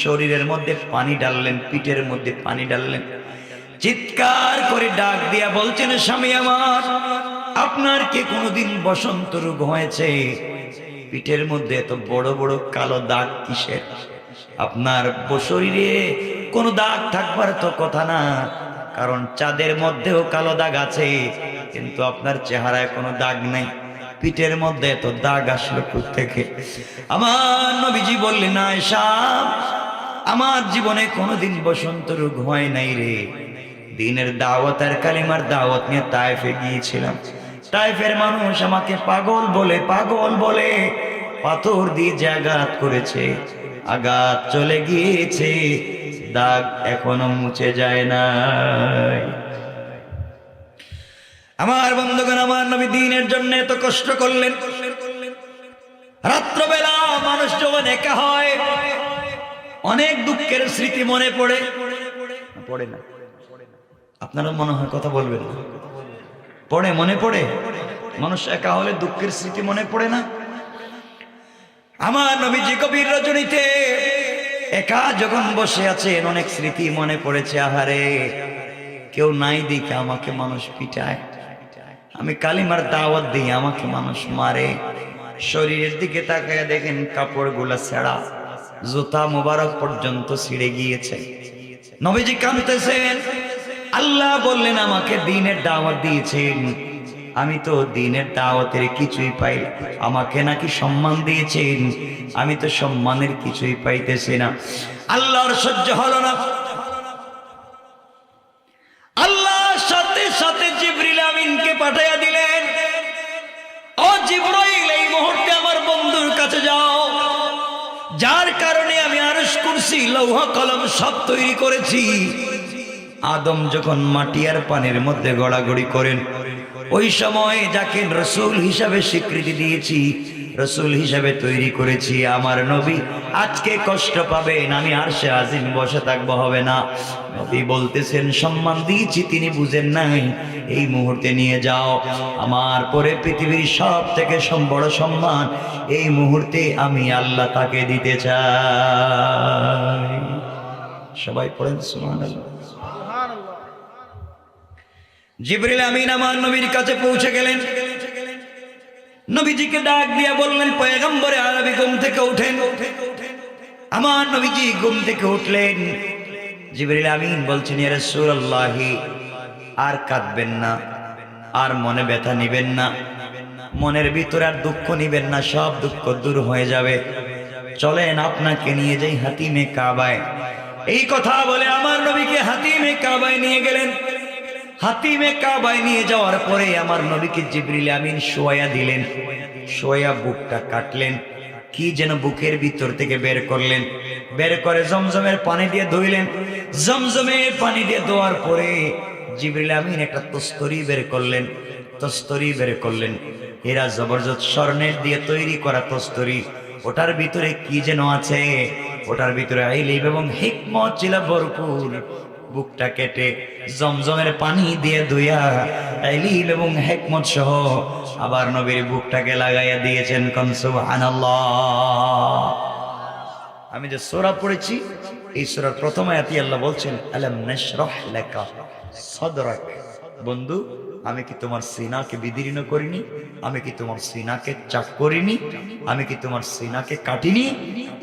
শরীরের মধ্যে পানি ডাললেন, পিঠের মধ্যে পানি ডাললেন, চিৎকার করে ডাক দিয়া বলছেন, স্বামী আমার, আপনার কি কোনোদিন বসন্ত রোগ হয়েছে? পিঠের মধ্যে এত বড় বড় কালো দাগ কিসের? আপনার শরীরে কোনো দাগ থাকবার তো কথা না, কারণ চাঁদের মধ্যেও কালো দাগ আছে, কিন্তু আপনার চেহারায় কোনো দাগ নেই। পিঠের মধ্যে এত দাগ আসলো থেকে? আমার নবীজি বললেন, আয়েশা, আমার জীবনে কোনোদিন বসন্ত রোগ হয় নাই রে। দ্বীনের দাওয়াত আর কালিমার দাওয়াত নিয়ে তায়েফে গিয়েছিলাম। তায়েফের মানুষ আমাকে পাগল বলে পাথর দিয়ে যে আঘাত করেছে, আঘাত চলে গিয়েছে, দাগ এখনো মুছে যায় না। আমার বন্ধুগণ, আমার নবী দ্বীনের জন্য এত কষ্ট করলেন। রাত্রবেলা মানুষ যখন একা হয়, অনেক দুঃখের স্মৃতি মনে পড়ে না? আপনারা মনে হয় কথা বলবেন না? মনে পড়ে? মানুষ একা হলে দুঃখের স্মৃতি মনে পড়ে না? আমার নবীজি গভীর রজনীতে একা যখন বসে আছেন, অনেক স্মৃতি মনে পড়েছে। আহারে, কেউ নাই দিকে আমাকে মানুষ পিটায়, আমি কালিমার দাওয়াত দিই আমাকে মানুষ মারে। শরীরের দিকে তাকায় দেখেন কাপড়গুলা ছেঁড়া, জুতা মুবারক পর্যন্ত ছিঁড়ে গিয়েছে। নবীজি কাঁদতেছেন। আল্লাহ বললেন, আমাকে দ্বীনের দাওয়াত দিয়েছেন, আমি তো দ্বীনের দাওয়াতের কিছুই পাই, আমাকে নাকি সম্মান দিয়েছেন, আমি তো সম্মানের কিছুই পাইতেছি না। আল্লাহর সহ্য হলো না। আল্লাহ সাথে সাথে জিবরিল আমিনকে পাঠাইয়া দিলেন, ও জিবরাইল, এই মুহূর্তে আমার বন্ধুর কাছে যাও, যার কারণে আমি আরশ কুরসি লৌহ কলম সব তৈরি করেছি। আদম যখন মাটি আর পানির মধ্যে গড়াগড়ি করেন, ওই সময় যাকে রসুল হিসাবে স্বীকৃতি দিয়েছি, রসুল হিসাবে তৈরি করেছি, আমার নবী আজকে কষ্ট পাবেন, আমি আরশে আজিম বসে থাকবো, হবে না। নবী বলতেছেন, সম্মান দিয়েছি, তিনি বুঝেন নাই, এই মুহূর্তে নিয়ে যাও, আমার পরে পৃথিবীর সব থেকে বড় সম্মান এই মুহূর্তে আমি আল্লাহ তাকে দিতে চাই। সবাই পড়েন সুবহানাল্লাহ। জিবরিল আমিন আমার নবীর কাছে পৌঁছে গেলেন। নবীজিকে ডাক দিয়া বললেন, পয়গম্বরে আরবি, ঘুম থেকে উঠেন। আমার নবীজি ঘুম থেকে উঠলেন। জিবরিল আমিন বলছেন, ইয়া রাসূলুল্লাহ, আর কাঁদবেন না, আর মনে ব্যথা নিবেন না, মনের ভিতরে আর দুঃখ নিবেন না, সব দুঃখ দূর হয়ে যাবে, চলেন আপনাকে নিয়ে যাই হাতিমে কাবায়। এই কথা বলে আমার নবীকে হাতিমে কাবায় নিয়ে গেলেন। হাতিমে কাবায় নিয়ে যাওয়ার পরে আমার নবীকে জিবরিল আমিন শোয়া দিলেন। শোয়া বুকটা কাটলেন, কি যেন বুকের ভিতর থেকে বের করলেন। বের করে জমজমের পানি দিয়ে ধুইলেন। জমজমের পানি দিয়ে ধোয়ার পরে জিবরিল আমিন একটা তস্তরি বের করলেন। তস্তরি বের করলেন, হীরা জবরদস্ত স্বর্ণের দিয়ে তৈরি করা তস্তরি। ওটার ভিতরে কি যেন আছে, ওটার ভিতরে ইলম এবং হিকমত ছিল ভরপুর। বুকটা কেটে জমজমের পানি দিয়ে ধুইয়া ইলম এবং হিকমত সহ আবার নবীর বুকটাকে লাগাইয়া দিয়েছেন। কোন সুবহানাল্লাহ। আমি যে সূরা পড়েছি, এই সূরার প্রথম আয়াতে আল্লাহ বলছেন, আলাম নাশরাহ লাকা সাদরাক। বন্ধু, আমি কি তোমার সিনাকে বিদীর্ণ করিনি? আমি কি তোমার সিনাকে চাক করিনি? আমি কি তোমার সিনাকে কাটিনি?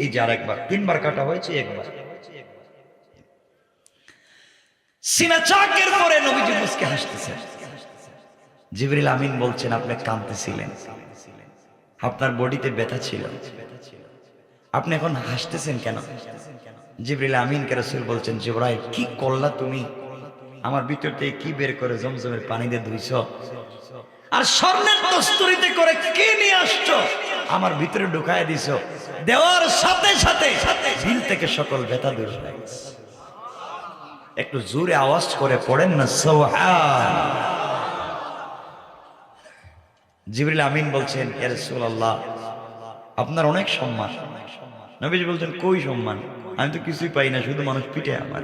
এই যে আরেকবার, তিনবার কাটা হয়েছে, একবার সিনা চাকের পরে নবীজি মুস্কে হাসতেছেন। জিবরিল আমিন বলছেন, আপনি কাঁদতেছিলেন, আপনার বডিতে ব্যথা ছিল, আপনি এখন হাসতেছেন কেন? জিবরিল আমিনকে রাসূল বলছেন, জিবরাইল, কি করলা তুমি? আমার ভিতর থেকে কি বের করে জমজমের পানি দিয়ে ধুইছ, আর স্বর্ণের তস্তরিতে করে কি নিয়ে আসছো, আমার ভিতরে ঢুকায় দিছ। দেওয়ার সাথে সাথে দিল থেকে সকল ব্যথা দূর হয়ে গেছে। একটু জোরে আওয়াজ করে পড়েন না সুবহান। জিবরিল আমিন বলছেন, ইয়া রাসূলুল্লাহ, আপনার অনেক সম্মান। নবীজি বলছেন, কই সম্মান? আমি তো কিছুই পাই না, শুধু মানুষ পিটে আমার।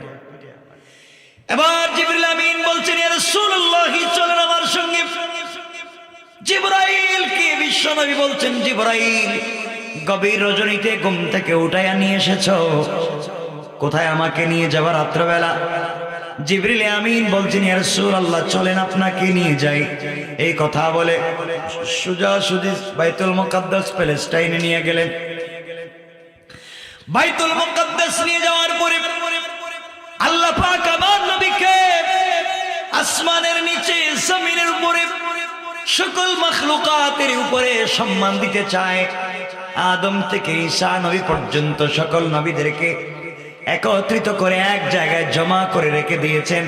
এবার জিবরিল আমিন বলছেন, ইয়া রাসূলুল্লাহ, চলেন আমার সঙ্গে। জিবরাইল কে বিশ্ব নবী বলছেন, জিবরাইল, গভীর রজনীতে ঘুম থেকে উঠাইয়া নিয়ে এসেছো, কোথায় আমাকে নিয়ে যাবা রাত্রবেলা? জিবরিল আমিন বলছেন, ইয়া রাসূলুল্লাহ, চলেন আপনাকে নিয়ে যাই। এই কথা বলে সোজাসুজি বাইতুল মুকাদ্দাস প্যালেস্টাইনে নিয়ে গেলেন। বাইতুল মুকাদ্দাস নিয়ে যাওয়ার পরে আল্লাহ পাক আমার নবীকে আসমানের নিচে জমিনের উপরে সকল মাখলুকাতের উপরে সম্মান দিতে চায়। আদম থেকে ঈসা নবী পর্যন্ত সকল নবীদেরকে একত্রিত করে এক জায়গায় জমা করে রেখে দিয়েছেন।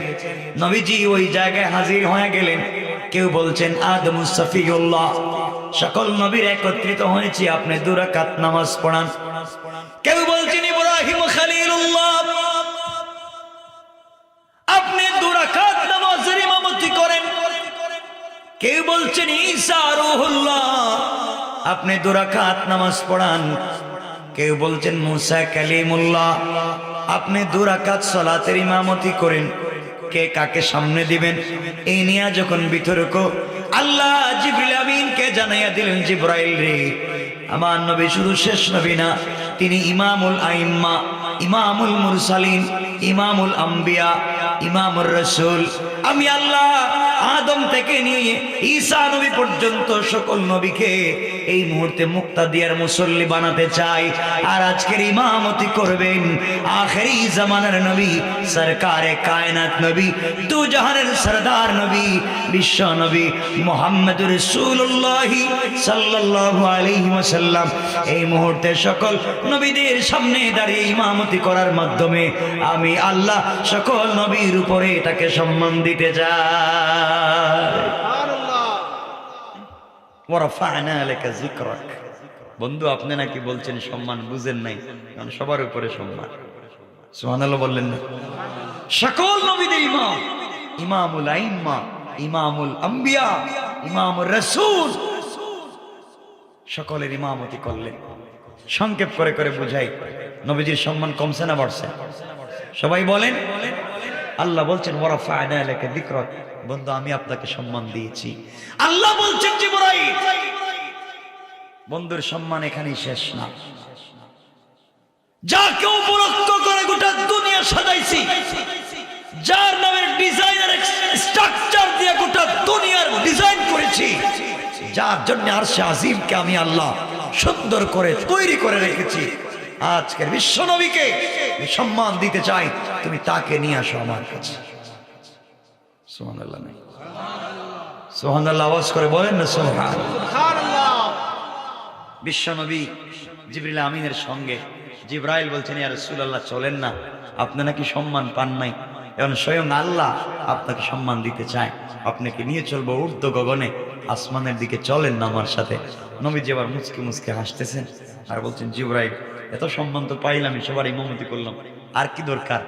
নবীজি ওই জায়গায় হাজির হয়ে গেলেন। কেউ বলছেন আদমুস সফিউল্লাহ, সকল নবীর একত্রিত হয়েছি, আপনি 2 রাকাত নামাজ পড়ান। কেউ বলছেন ইব্রাহিম খলিলুল্লাহ, আপনি 2 রাকাত নামাজের ইমামতি করেন। কেউ বলছেন ঈসা রূহুল্লাহ, আপনি 2 রাকাত নামাজ পড়ান। কেউ বলছেন মুসা কালিমুল্লাহ, আপনি 2 রাকাত সালাতের ইমামতি করেন। কে কাকে সামনে দিবেন এই নিয়ে যখন বিতর্ক, আল্লাহ জিবরিল আমিনকে জানাইয়া দিলেন, জিবরাইল রে, আমার নবী শুধু শেষ নবী না, তিনি ইমামুল আইম্মা, ইমামুল মুরসালিন, ইমামুল আম্বিয়া, ইমামুর রাসূল। আমি আল্লাহ আদম থেকে নিয়ে ঈসা নবী পর্যন্ত সকল নবীকে এই মুহূর্তে মুক্তাদিয়ার মুসল্লি বানাতে চাই। আর আজকের ইমামতি করবেন আখেরি জামানার নবী, সরকারে কায়নাত নবী, দু জাহানের সরদার নবী, বিশ্ব নবী মুহাম্মদুর রাসূলুল্লাহ সাল্লাল্লাহু আলাইহি ওয়াসাল্লাম। এই মুহূর্তে সকল নবীদের সামনে দাঁড়িয়ে ইমামতি করার মাধ্যমে আমি আল্লাহ সকল নবীর উপরে তাকে সম্মান দিতে চাই। বন্ধু, আপনি নাকি বলছেন সম্মান বুঝেন নাই, কারণ সবার উপরে সম্মান। সুবহানাল্লাহ বললেন না? সকল নবীদের ইমাম, ইমামুল আইম্মা, ইমামুল আম্বিয়া, ইমামুর রাসূল, সকলের ইমামতি করলেন। সংক্ষেপ করে করে বুঝাই, নবীজির সম্মান কমছে না বাড়ছে? সবাই বলেন। আল্লাহ বলছেন ওয়ারাফা'না লাকা যিকরাক, বন্ধু আমি আপনাকে সম্মান দিয়েছি। আল্লাহ বলছেন জিবরাইল, বন্ধুর সম্মান এখানেই শেষ না। যাকে উপলক্ষ করে গোটা দুনিয়া সাজাইছি, যার নামের ডিজাইনার স্ট্রাকচার দিয়ে গোটা দুনিয়ার ডিজাইন করেছি, যার জন্য আরশে আজিমকে আমি আল্লাহ সুন্দর করে তৈরি করে রেখেছি, আজকের বিশ্ব নবীকে সম্মান দিতে চাই, তুমি তাকে নিয়ে আসো আমার কাছে। সুবহানাল্লাহ, সুবহানাল্লাহ আওয়াজ করে বলেন না সুবহানাল্লাহ। বিশ্ব নবী জিবরিল আমিনের সঙ্গে জিবরাইল বলছেন, ইয়া রাসূলুল্লাহ চলেন না, আপনি নাকি সম্মান পান নাই, এখন স্বয়ং আল্লাহ আপনাকে সম্মান দিতে চায়, আপনাকে নিয়ে চলবো ঊর্ধ্ব গগনে, আসমানের দিকে চলেন না আমার সাথে। নবীজি আবার মুচকে মুচকে হাসতেছেন আর বলছেন, জিবরাইল এত সম্মান তো পাইলাম, সবার ইমামতি করলাম, আর কি দরকার,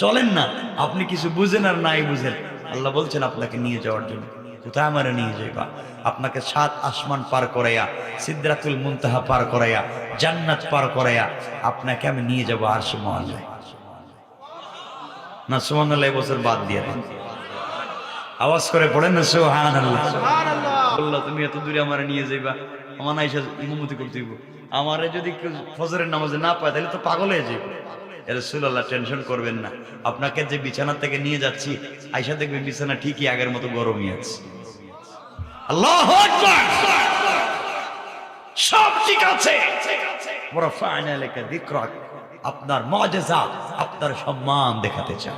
চলেন না, আপনি কিছু বুঝেন আর নাই বুঝেন। আল্লাহ বলছেন আপনাকে নিয়ে যাওয়ার জন্য। কোথায় আমারে নিয়ে যাইবা? আপনাকে 7 আসমান পার করাইয়া, সিদরাতুল মুনতাহা পার করাইয়া, জান্নাত পার করাইয়া আপনাকে আমি নিয়ে যাবো আরশে মুআল্লায়। না সুবহানাল্লাহ বছর বাদ দিয়ে দেন, আওয়াজ করে পড়েন না সুবহানাল্লাহ। আল্লাহ তুমি এত দূরে আমারে নিয়ে যাইবা, আমার আয়েশা ইমামতি করতে দিব, আমারে যদি ফজরের নামাজে না পায় তাহলে তো পাগল হয়ে যাবে। রাসূলুল্লাহ টেনশন করবেন না, আপনাকে যে বিছানা থেকে নিয়ে যাচ্ছি, আয়েশা দেখবে বিছানা ঠিকই আগের মতো গরমই আছে। আল্লাহু আকবার, সব ঠিক আছে। ওয়ারাফা'না লাকা যিকরাক, আপনার মুআজিজা, আপনার সম্মান দেখাতে চাই।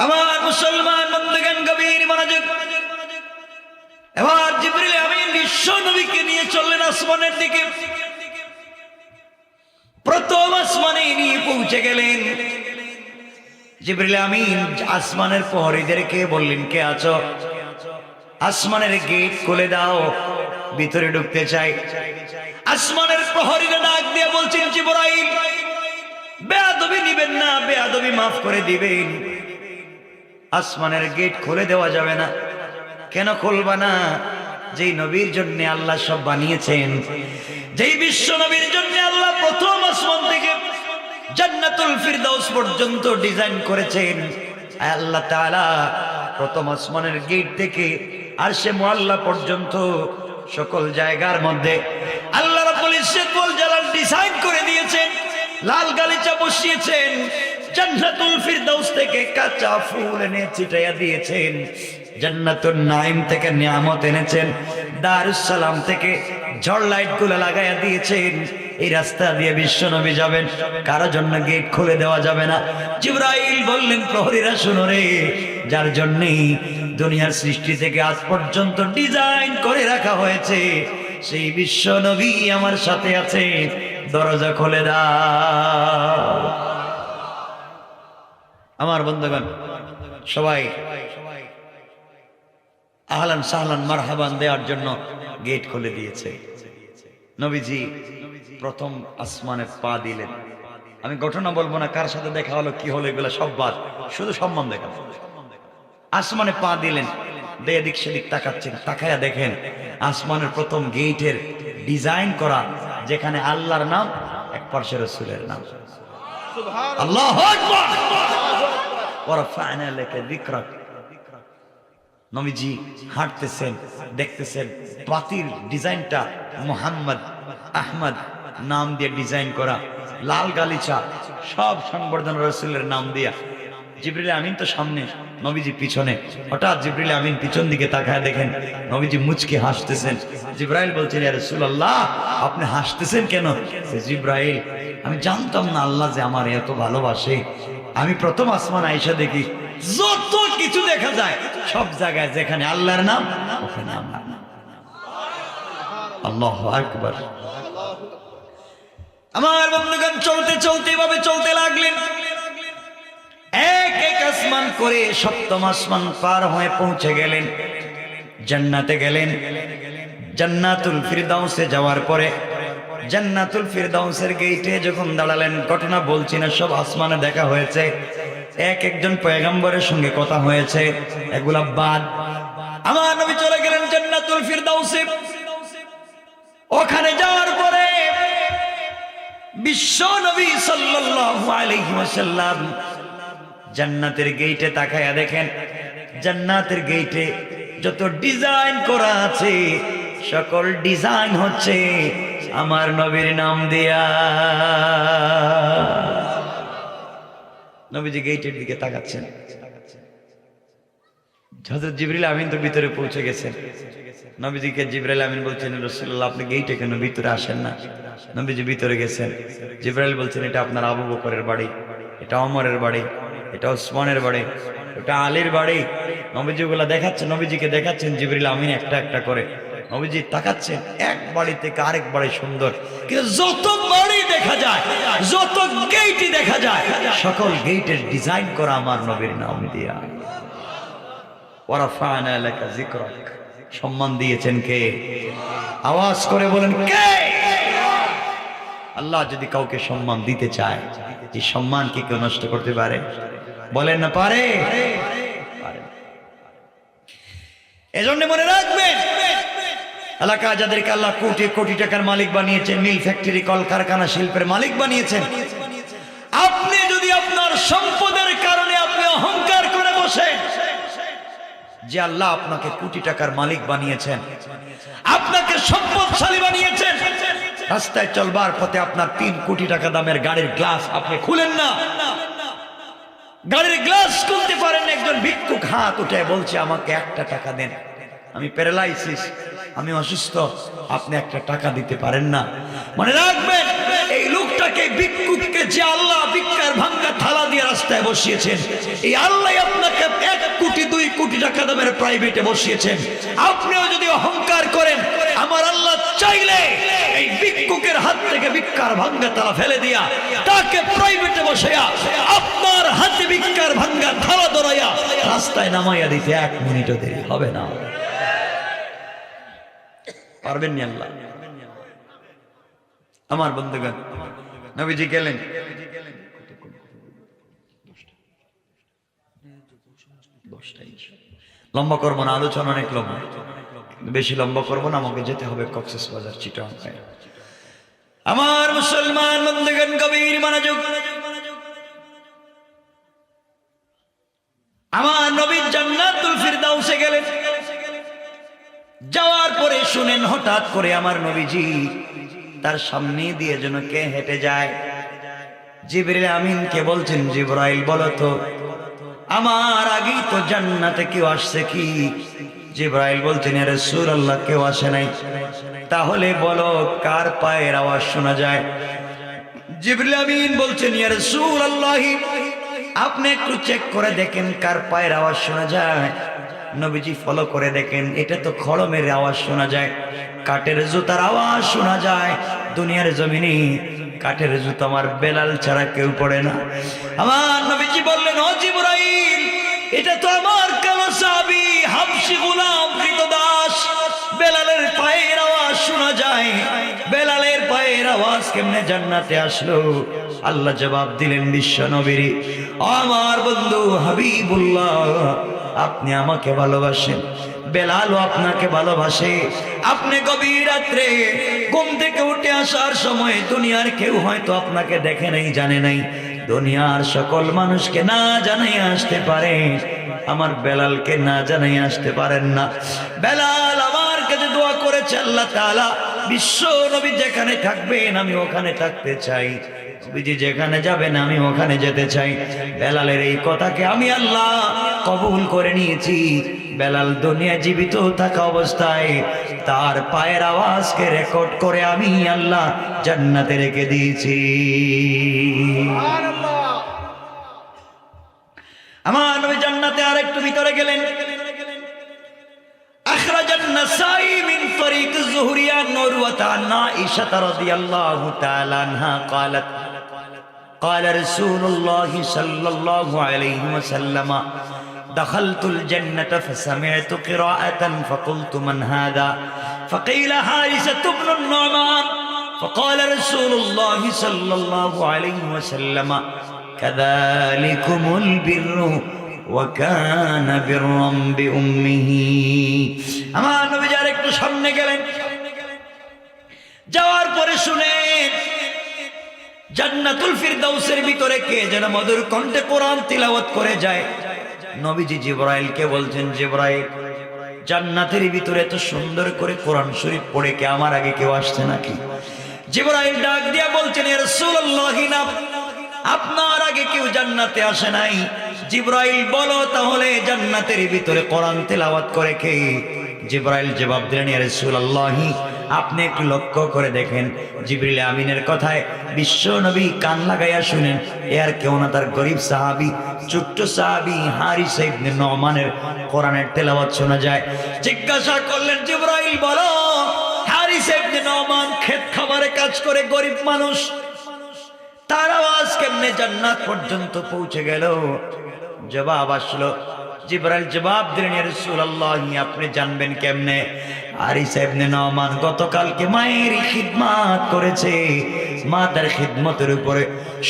আমার মুসলমান বন্ধুগণ গভীর মনোযোগ। এবার জিবরিল আমিন বিশ্ব নবীকে নিয়ে চললেন আসমানের দিকে। প্রথম আসমানে নিয়ে পৌঁছে গেলেন। জিবরিল আমিন আসমানের প্রহরীদেরকে বললেন, কে আছো? আসমানের গেট খুলে দাও, ভিতরে ঢুকতে চাই। আসমানের প্রহরীরা ডাক দিয়ে বলছেন, জিবরাইল বেয়াদবি নিবেন না, বেয়াদবি মাফ করে দিবেন, আসমানের গেট খুলে দেওয়া যাবে না। কেন খুলবা না? যেই নবীর জন্য আল্লাহ সব বানিয়েছেন, যেই বিশ্ব নবীর জন্য আল্লাহ প্রথম আসমান থেকে জান্নাতুল ফিরদাউস পর্যন্ত ডিজাইন করেছেন, আল্লাহ তাআলা প্রথম আসমানের গেট থেকে আরশে মুআল্লা পর্যন্ত সকল জায়গার মধ্যে আল্লাহ রাব্বুল ইজ্জত ওয়াল জালাল ডিজাইন করে দিয়েছেন, লাল গালিচা বসিয়েছেন, জান্নাতুল ফিরদাউস থেকে কাঁচা ফুল এনে ছিটাইয়া দিয়েছেন, জান্নাতুন নাঈম থেকে নিয়ামত এনেছেন, দারুস সালাম থেকে ঝড় লাইট গুলো লাগাইয়া দিয়েছেন। এই রাস্তা দিয়ে বিশ্ব নবী যাবেন, কারো জন্য গেট খুলে দেওয়া যাবে না। জিবরাইল বললেন, প্রহরীরা শুনো রে, যার জন্যই দুনিয়ার সৃষ্টি থেকে আজ পর্যন্ত ডিজাইন করে রাখা হয়েছে, সেই বিশ্ব নবী আমার সাথে আছে, দরজা খুলে দাও। আমার বন্ধুগণ সবাই আহলান সাহলান মারহাবান দেওয়ার জন্য গেট খুলে দিয়েছে। নবীজি প্রথম আসমানে পা দিলেন। আমি ঘটনা বলবো না, কার সাথে দেখা হলো কি হলো এগুলো সব বাদ, শুধু সম্মান দেখা। আসমানে পা দিলেন, এদিক সেদিক তাকাচ্ছেন, তাকায়া দেখেন আসমানের প্রথম গেটের ডিজাইন করা, যেখানে আল্লাহর নাম, এক পাশে রাসূলের নাম। আল্লাহু আকবার। ওয়া রাফা'না লাকা যিকরাক। নবীজি হাঁটতেছেন, দেখতেছেন পাতির ডিজাইনটা মুহাম্মদ আহমদ নাম দিয়ে ডিজাইন করা, লাল গালিচা, সব সংবর্ধনা রাসূলের নাম দিয়া। জিবরিল আমিন তো সামনে, নবীজি পিছনে। হঠাৎ জিবরিল আমিন পিছন দিকে তাকায় দেখেন নবীজি মুচকে হাসতেছেন। জিবরাইল বলছেন, ইয়া রাসূলুল্লাহ আপনি হাসতেছেন কেন? জিবরাইল, আমি জানতাম না আল্লাহ যে আমার এত ভালোবাসে। আমি প্রথম আসমান আয়েশা দেখি, যত কিছু দেখা যায় সব জায়গায় যেখানে আল্লাহর নাম ওখানে আমার নাম। আল্লাহু আকবার। আমার বন্ধুগণ চলতে চলতে ভাবে চলতে লাগলেন, এক এক আসমান করে সপ্তম আসমান পার হয়ে পৌঁছে গেলেন, জান্নাতে গেলেন। জান্নাতুল ফিরদাউসে যাওয়ার পরে জান্নাতুল ফিরদাউসের গেটে যখন দাঁড়ালেন, ঘটনা বলছি না, সব আসমানে দেখা হয়েছে, এক একজন পয়গম্বরের সঙ্গে কথা হয়েছে, এগুলা বাদ। আমার নবী চলে গেলেন জান্নাতুল ফিরদাউসে। ওখানে যাওয়ার পরে বিশ্ব নবী সাল্লাল্লাহু আলাইহি ওয়াসাল্লাম জান্নাতের গেটে তাকায়া দেখেন, জান্নাতের গেটে যত ডিজাইন করা আছে সকল ডিজাইন হচ্ছে আমার নবীর নাম দিয়া। নবীজি গেটের দিকে তাকাচ্ছেন। হযরত জিবরিল আমিন তো ভিতরে পৌঁছে গেছেন। নবীজিকে জিবরাইল আমিন বলছেন, রাসূলুল্লাহ আপনি গেটে কেন ভিতরে আসেন না? নবীজি ভিতরে গেছেন। জিবরাইল বলছেন, এটা আপনার আবু বকরের বাড়ি, এটা ওমরের বাড়ি, এটা ওসমানের বাড়ি, এটা আলীর বাড়ি। নবীজি ওগুলা দেখাচ্ছেন, নবীজিকে দেখাচ্ছেন জিবরিল আমিন একটা একটা করে। নবীজি তাকাচ্ছেন, এক বাড়ি থেকে আরেক বাড়ি সুন্দর, কিন্তু যত বাড়ি দেখা যায়, যত গেটই দেখা যায়, সকল গেটের ডিজাইন করা আমার নবীর নাম দিয়া। ওয়া রাফা'না লাকা যিকরাক। সম্মান দিয়েছেন কে? আওয়াজ করে বলেন কে? আল্লাহ যদি কাউকে সম্মান দিতে চায়, এই সম্মান কি কেউ নষ্ট করতে পারে? বলেন না পারে? এজন্য মনে রাখবেন, এলাকা যাদেরকে আল্লাহ কোটি কোটি টাকার মালিক বানিয়েছেন, মিল ফ্যাক্টরি কলকারখানা শিল্পের মালিক বানিয়েছেন, আপনি যদি আপনার সম্পদের কারণে আপনি অহংকার করে বসেন, যে আল্লাহ আপনাকে কোটি টাকার মালিক বানিয়েছেন, আপনাকে সম্পদশালী বানিয়েছেন, রাস্তায় চলবার পথে আপনার 3 কোটি টাকা দামের গাড়ির গ্লাস আপনি খুলেন না, গাড়ির গ্লাস খুলতে পারেন, একজন ভিক্ষুক হাত উঠে বলছে আমাকে 1টা টাকা দেন, আমি প্যারালাইসিস, আমি অসুস্থ, আপনি 1টা টাকা দিতে পারেন না। মনে রাখবেন, এই লোকটাকে, ভিক্ষুককে যে আল্লাহ ভিক্ষার ভাঙ্গা থালা দিয়ে রাস্তায় বসিয়েছেন, এই আল্লাহ আপনাকে 1 কোটি 2 কোটি টাকা দামের প্রাইভেটে বসিয়েছেন। আপনিও যদি অহংকার করেন, আমার আল্লাহ চাইলে এই ভিক্ষুকের হাত থেকে ভিক্ষার ভাঙ্গা থালা ফেলে দিয়া তাকে প্রাইভেটে বসাইয়া আপনার হাতে ভিক্ষার ভাঙ্গা থালা ধরাইয়া রাস্তায় নামাইয়া দিতে 1 মিনিটও দেরি হবে না। পারবেন না আল্লাহ? আমার বন্ধুগণ, নবীজি গেলেন, লম্বা করবো না, আলোচনা অনেক লম্বা, বেশি লম্বা করবো না, আমাকে যেতে হবে কক্সবাজার, চিটাগাং। আমার মুসলমান বন্ধুগণ, গভীর মনোযোগ। আমার নবী জান্নাতুল ফিরদাউসে গেলেন, যাওয়ার পরে শুনেন হঠাৎ করে আমার নবীজি তার সামনে দিয়ে যেন কে হেঁটে যায়। জিবরিল আমিনকে বলছেন, জিবরাইল বলো তো আমার আগেই তো জান্নাতে কেউ আসছে কি? জিবরাইল বলছেন, ইয়া রাসূলুল্লাহ কেউ আসে নাই। তাহলে বলো কার পায়ের আওয়াজ শোনা যায়? জিবরিল আমিন বলছেন, ইয়া রাসূলুল্লাহ আপনি একটু চেক করে দেখেন কার পায়ের আওয়াজ শোনা যায়। নবীজি ফলো করে দেখেন, এটা তো খড়মের আওয়াজ শোনা যায়, কাঠের জুতার আওয়াজ শোনা যায়। দুনিয়ার জমিনে কাঠের জুতো আমার বেলাল ছাড়া কেউ পড়ে না। আমার নবীজি বললেন, ও জিবরাইল, এটা তো আমার কালো সাহাবী হাবশী গোলাম কৃতদাস, বেলালের পায়ের আওয়াজ শোনা যায়। বেলালের পায়ের আওয়াজ কেমনে জান্নাতে আসলো? আল্লাহ জবাব দিলেন বিশ্ব নবীর, আমার বন্ধু হাবিবুল্লাহ, আপনি আমাকে ভালোবাসেন, বেলালও আপনাকে ভালোবাসে। আপনি গভীর রাত্রে ঘুম থেকে উঠে আসার সময় দুনিয়ার কেউ হয়তো আপনাকে দেখে নাই, জানে নাই, দুনিয়ার সকল মানুষকে না জানাই আসতে পারে, আমার বেলালকে না জানাই আসতে পারেন না। বেলাল আমার কাছে দোয়া করেছে, আল্লাহ তাআলা বিশ্ব নবী যেখানে থাকবেন আমি ওখানে থাকতে চাই, নবীজি যেখানে যাবেন আমি ওখানে যেতে চাই। বেলালের এই কথাকে আমি আল্লাহ কবুল করে নিয়েছি। বেলাল দুনিয়া জীবিত থাকা অবস্থায় তার পায়ের আওয়াজকে রেকর্ড করে আমি আল্লাহ জান্নাতে রেখে দিয়েছি। আমার নবী জান্নাতে আর একটু ভিতরে গেলেন। আখরাজান নাসাই মিন তরিক যুহরি আন উরওয়াতা আন আয়েশা রাদিয়াল্লাহু তাআলা আনহা قالت قال رسول الله صلى الله عليه وسلم دخلت الجنة فسمعت قراءة فقلت من هذا فقيل حارثة بن النعمان فقال رسول الله صلى الله عليه وسلم كذلكم البر وكان برا بأمه। আমার নবী যার একটু সামনে গেলেন, যাওয়ার পরে শুনেন জান্নাতুল ফিরদাউসের ভিতরে কে যেন মধুর কণ্ঠে কোরআন তিলাওয়াত করে যায়। নবীজি জিবরাইলকে বলছেন, জিবরাইল, জান্নাতের ভিতরে এত সুন্দর করে কোরআন শরীফ পড়ে কে আমার আগে কেউ আসছে নাকি? জিবরাইল ডাক দিয়া বলছেন, ইয়া রাসূলুল্লাহ, না, আপনার আগে কেউ জান্নাতে আসে নাই। জিবরাইল বলো তাহলে জান্নাতের ভিতরে কোরআন তেলাওয়াত করে কে? জিবরাইল জবাব দিলেন, ইয়া রাসূলুল্লাহ, আপনি একটু লক্ষ্য করে দেখেন। জিবরিল আমিনের কথায় বিশ্ব নবী কান লাগাইয়া শুনেন। এ আর কেউ না, তার গরিব সাহাবী, ছোট্ট সাহাবী হারিসা ইবনে নুমানের কোরআনের তেলাওয়াত শোনা যায়। জিজ্ঞাসা করলেন, জিবরাইল বলো, হারিসা ইবনে নুমান ক্ষেত খামারে কাজ করে, গরিব মানুষ, তার আওয়াজ কেমনে জান্নাত পর্যন্ত পৌঁছে গেল? জবাব আসলো, জিবরাইল জবাব দিলেন, ইয়া রাসূলুল্লাহ, আপনি জানবেন কেমনে? হারিসা ইবনে নুমান গতকালকে মায়ের খিদমত করেছে, মা তার খিদমতের উপরে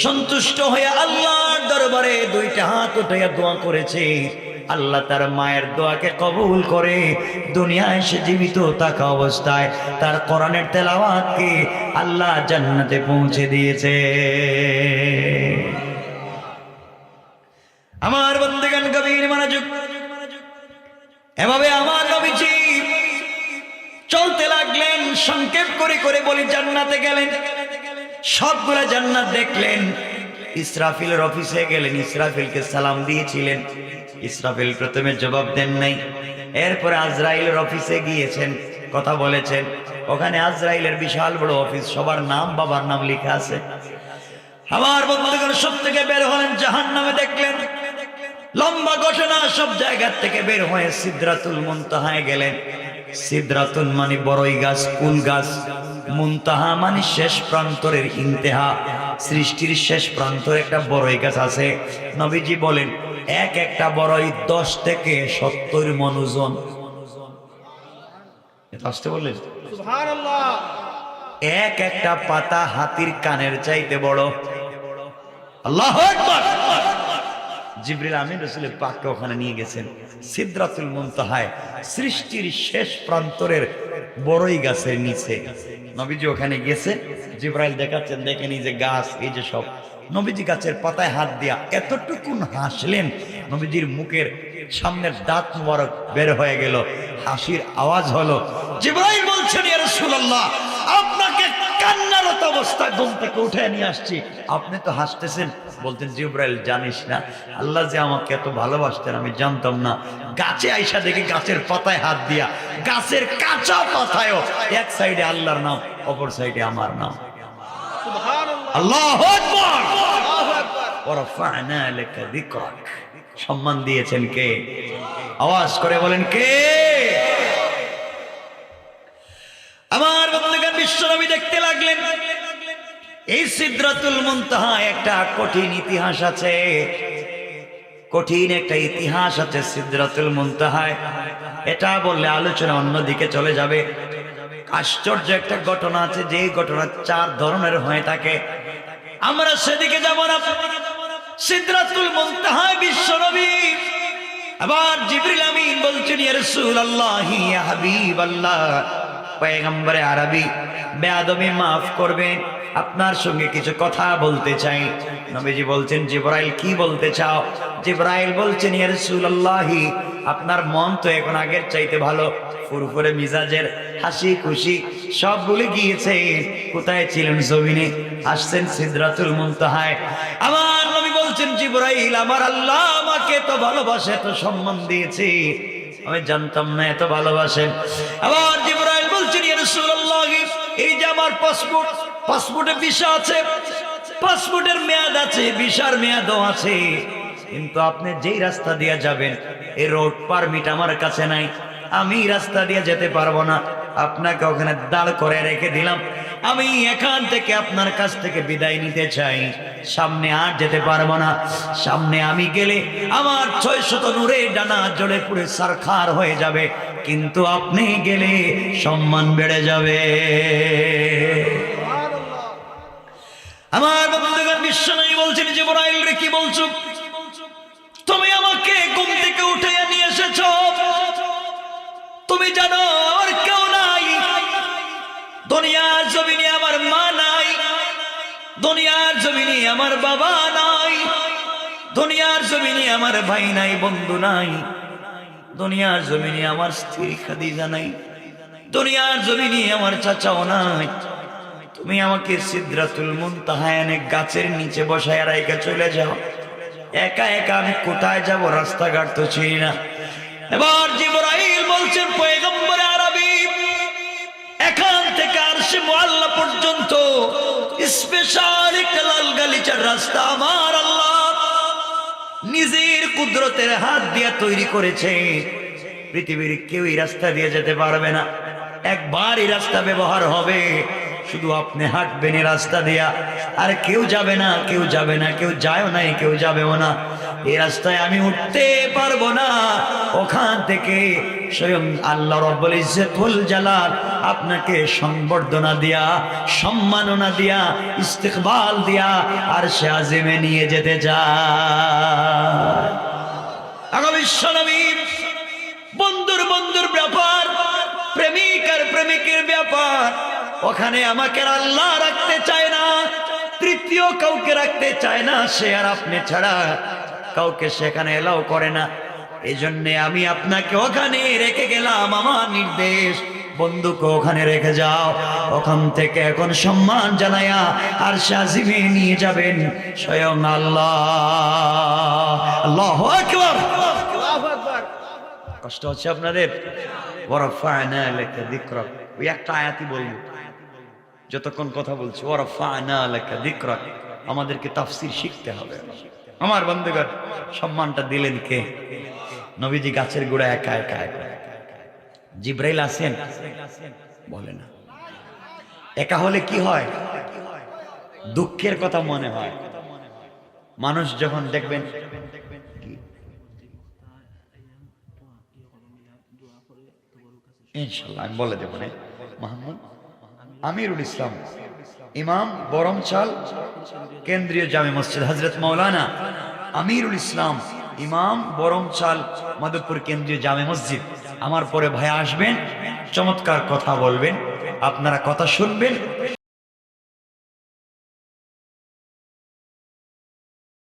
সন্তুষ্ট হয়ে আল্লাহর দরবারে দুইটা হাত উঠাইয়া দোয়া করেছে। আল্লাহ তার মায়ের দোয়াকে কবুল করে দুনিয়ায় এসে জীবিত থাকা অবস্থায় তার কোরআনের তেলাওয়াতকে আল্লাহ জান্নাতে পৌঁছে দিয়েছে। আমার বন্দেগান গভীর মনোযোগ। এভাবে আমার নবীজি চলতে লাগলেন। সংক্ষেপ করে করে বলি, জান্নাতে গেলেন, সবগুলা জান্নাত দেখলেন। ইসরাফিলের অফিসে গেলেন, ইসরাফিলকে সালাম দিয়েছিলেন। ইসরাফিল প্রথমে জবাব দেন নাই। এরপরে আজরাইলের অফিসে গিয়েছেন, কথা বলেছেন। ওখানে আজরাইলের বিশাল বড় অফিস, সবার নাম বাবার নাম লেখা আছে। আমার বন্ধুগণ সব থেকে বের হলেন, জাহান্নামে দেখলেন। লম্বা ঘটনা, সব জায়গা থেকে বের হয়ে সিদরাতুল মুনতাহায় গেলেন। সিদরাতুল মানে বড়ই গাছ, কুল গাছ। মুনতাহা মানে শেষ প্রান্তরের ইন্তেহা, সৃষ্টির শেষ প্রান্তরে একটা বড়ই গাছ আছে। নবীজি বলেন, এক একটা বড়ই 10 থেকে 70 মণ ওজন। আসতে বললেন সুবহানাল্লাহ। এক একটা পাতা হাতির কানের চাইতে বড়। আল্লাহু আকবার। জিবরিল আমিন রাসূলের পাককে ওখানে নিয়ে গেছেন সিদরাতুল মুনতাহায়, সৃষ্টির শেষ প্রান্তরের বড়ই গাছের নিচে। নবীজি ওখানে গেছে, জিবরাইল দেখাচ্ছেন, দেখেন এই যে গাছ, এই যে সব। নবীজি গাছের পাতায় হাত দিয়া এতটুকুন হাসলেন, নবীজির মুখের সামনের দাঁত মুবারক বের হয়ে গেল, হাসির আওয়াজ হলো। জিবরাইল বলছেন, ইয়া রাসূলুল্লাহ, আপনাকে কান্নারত অবস্থায় ঘুম থেকে উঠে নিয়ে আসছি, আপনি তো হাসতেছেন। বলতেন, জিবরাইল জানিস না, আল্লাহ যে আমাকে এত ভালোবাসতেন আমি জানতাম না। গাছে আইসা দেখি গাছের পাতায় হাত দিয়া, গাছের কাঁচা পাতায়ও এক সাইডে আল্লাহর নাম, অপর সাইডে আমার নাম। সুবহানাল্লাহ, আল্লাহু আকবার, আল্লাহু আকবার। ওয়া রাফা'না লাকা যিকরাক। সম্মান দিয়েছেন কে? আওয়াজ করে বলেন কে? আমার বন্ধুগণ, বিশ্বনবী দেখতে লাগলেন এই সিদরাতুল মুনতাহা একটা কঠিন ইতিহাস আছে, কঠিন একটা ইতিহাস আছে সিদরাতুল মুনতাহায়। এটা বললে আলোচনা অন্যদিকে চলে যাবে। আশ্চর্য একটা ঘটনা আছে, যে ঘটনা 4 ধরনের হয়ে থাকে। আমরা সেদিকে যাব না। সিদরাতুল মুনতাহায় বিশ্বনবী, আবার জিবরিল আমিন বলছেন, ইয়া রাসূলুল্লাহ, ইয়া হাবিবাল্লাহ, পয়গম্বরে আরবি, বেয়াদবি মাফ করবেন, আপনার সঙ্গে কিছু কথা বলতে চাই। নবীজি বলছেন, জিবরাইল কি বলতে চাও? জিবরাইল বলছেন, ইয়া রাসূলুল্লাহ, আপনার মন তো এখন আগের চাইতে ভালো, ফুরফুরে মিজাজের, হাসি খুশি সব ভুলে গিয়েছে। কোথায় ছিলেন? জমিনে। আসছেন সিদরাতুল মুনতাহায়। আমার নবী বলছেন, জিবরাইল, আমার আল্লাহ আমাকে তো ভালোবাসে, এত সম্মান দিয়েছে, আমি জানতাম না এত ভালোবাসেন। আবার জিবরাইল বলছেন, ইয়া রাসূলুল্লাহ, এই যে আমার পাসপোর্টে ভিসা আছে, পাসপোর্টের মেয়াদ আছে, ভিসার মেয়াদও আছে, কিন্তু আপনি যেই রাস্তা দিয়ে যাবেন এই রোড পারমিট আমার কাছে নাই, আমি রাস্তা দিয়ে যেতে পারবো না, আপনাকে ওখানে দাঁড় করে রেখে দিলাম। আমি এখান থেকে আপনার কাছ থেকে বিদায় নিতে চাই, সামনে আর যেতে পারবো না। সামনে আমি গেলে আমার 600 নূরে ডানা জ্বলে পুড়ে সারখার হয়ে যাবে, কিন্তু আপনি গেলে সম্মান বেড়ে যাবে। আমার বন্ধুগণ, বিশ্বনবী বলছেন, জিবরাইল রে কি বলছো? তুমি আমাকে ঘুম থেকে উঠাইয়া নিয়ে এসেছো, তুমি জানো আর কেউ নাই, দুনিয়ার জমিনে আমার মা নাই, দুনিয়ার জমিনে আমার বাবা নাই, দুনিয়ার জমিনে আমার ভাই নাই, বন্ধু নাই, দুনিয়ার জমিনে আমার স্ত্রী খাদিজা নাই, দুনিয়ার জমিনে আমার চাচাও নাই। তুমি আমাকে সিদরাতুল মুনতাহায় এনে গাছের নিচে বসায় রেখে চলে যাও, একা একা আমি কোথায় যাব? রাস্তাঘাট তো চিনি না। এবার জিবরাইল বলছেন, পয়গম্বরে আরবি, এখান থেকে আরশে মুআল্লা পর্যন্ত স্পেশাল একটা লাল গালিচার রাস্তা আমার আল্লাহ নিজের কুদরতের হাত দিয়ে তৈরি করেছে। পৃথিবীর কেউ এই রাস্তা দিয়ে যেতে পারবে না, একবার এই রাস্তা ব্যবহার হবে, শুধু আপনি হাঁটবেন এই রাস্তা দিয়া, আর কেউ যাবে না, কেউ যাবে না, কেউ যায়ও নাই, কেউ যাবেও না। এই রাস্তায় আমি উঠতে পারবো না। ওখান থেকে স্বয়ং আল্লাহ রাব্বুল ইজ্জতুল জালাল আপনাকে সংবর্ধনা দিয়া, সম্মাননা দিয়া, ইস্তিকবাল দিয়া আরশে আজিমে নিয়ে যেতে যায়। আগামী বিশ্বনবী, বন্ধুর ব্যাপার, প্রেমিক আর প্রেমিকের ব্যাপার, ওখানে আমাকে আল্লাহ রাখতে চায় না, তৃতীয় কাউকে রাখতে চায় না, সে আর আপনি ছাড়া কাউকে সেখানে এলাও করে না। এই জন্য আমি আপনাকে ওখানে রেখে গেলাম, আমার নির্দেশ, বন্ধুকে ওখানে রেখে যাও। ওখান থেকে এখন সম্মান জানায়া আর শাজিমে নিয়ে যাবেন স্বয়ং আল্লাহ। আল্লাহু আকবার। কষ্ট হচ্ছে আপনাদের? ওয়ারাফা'না লাকা যিকরাক, ওই একটা আয়াতই বলবো যতক্ষণ কথা বলছি, ওয়ারাফা'না লাকা যিকরাক। আমাদেরকে তাফসীর শিখতে হবে। আমার বন্ধুগণ, সম্মানটা দিলেন কে? নবীজি গাছের গোড়া একা একা একা। জিবরাইল আসেন? বলে না। একা হলে কি হয়? দুঃখের কথা মনে হয়। মানুষ যখন দেখবেন, ইনশাআল্লাহ আমি বলে দেব না, মোহাম্মদ আমিরুল ইসলাম, ইমাম বরমচাল কেন্দ্রীয় জামে মসজিদ, হযরত মাওলানা আমিরুল ইসলাম, ইমাম বরমচাল মাধবপুর কেন্দ্রীয় জামে মসজিদ। আমার পরে ভাই আসবেন, চমৎকার কথা বলবেন, আপনারা কথা শুনবেন।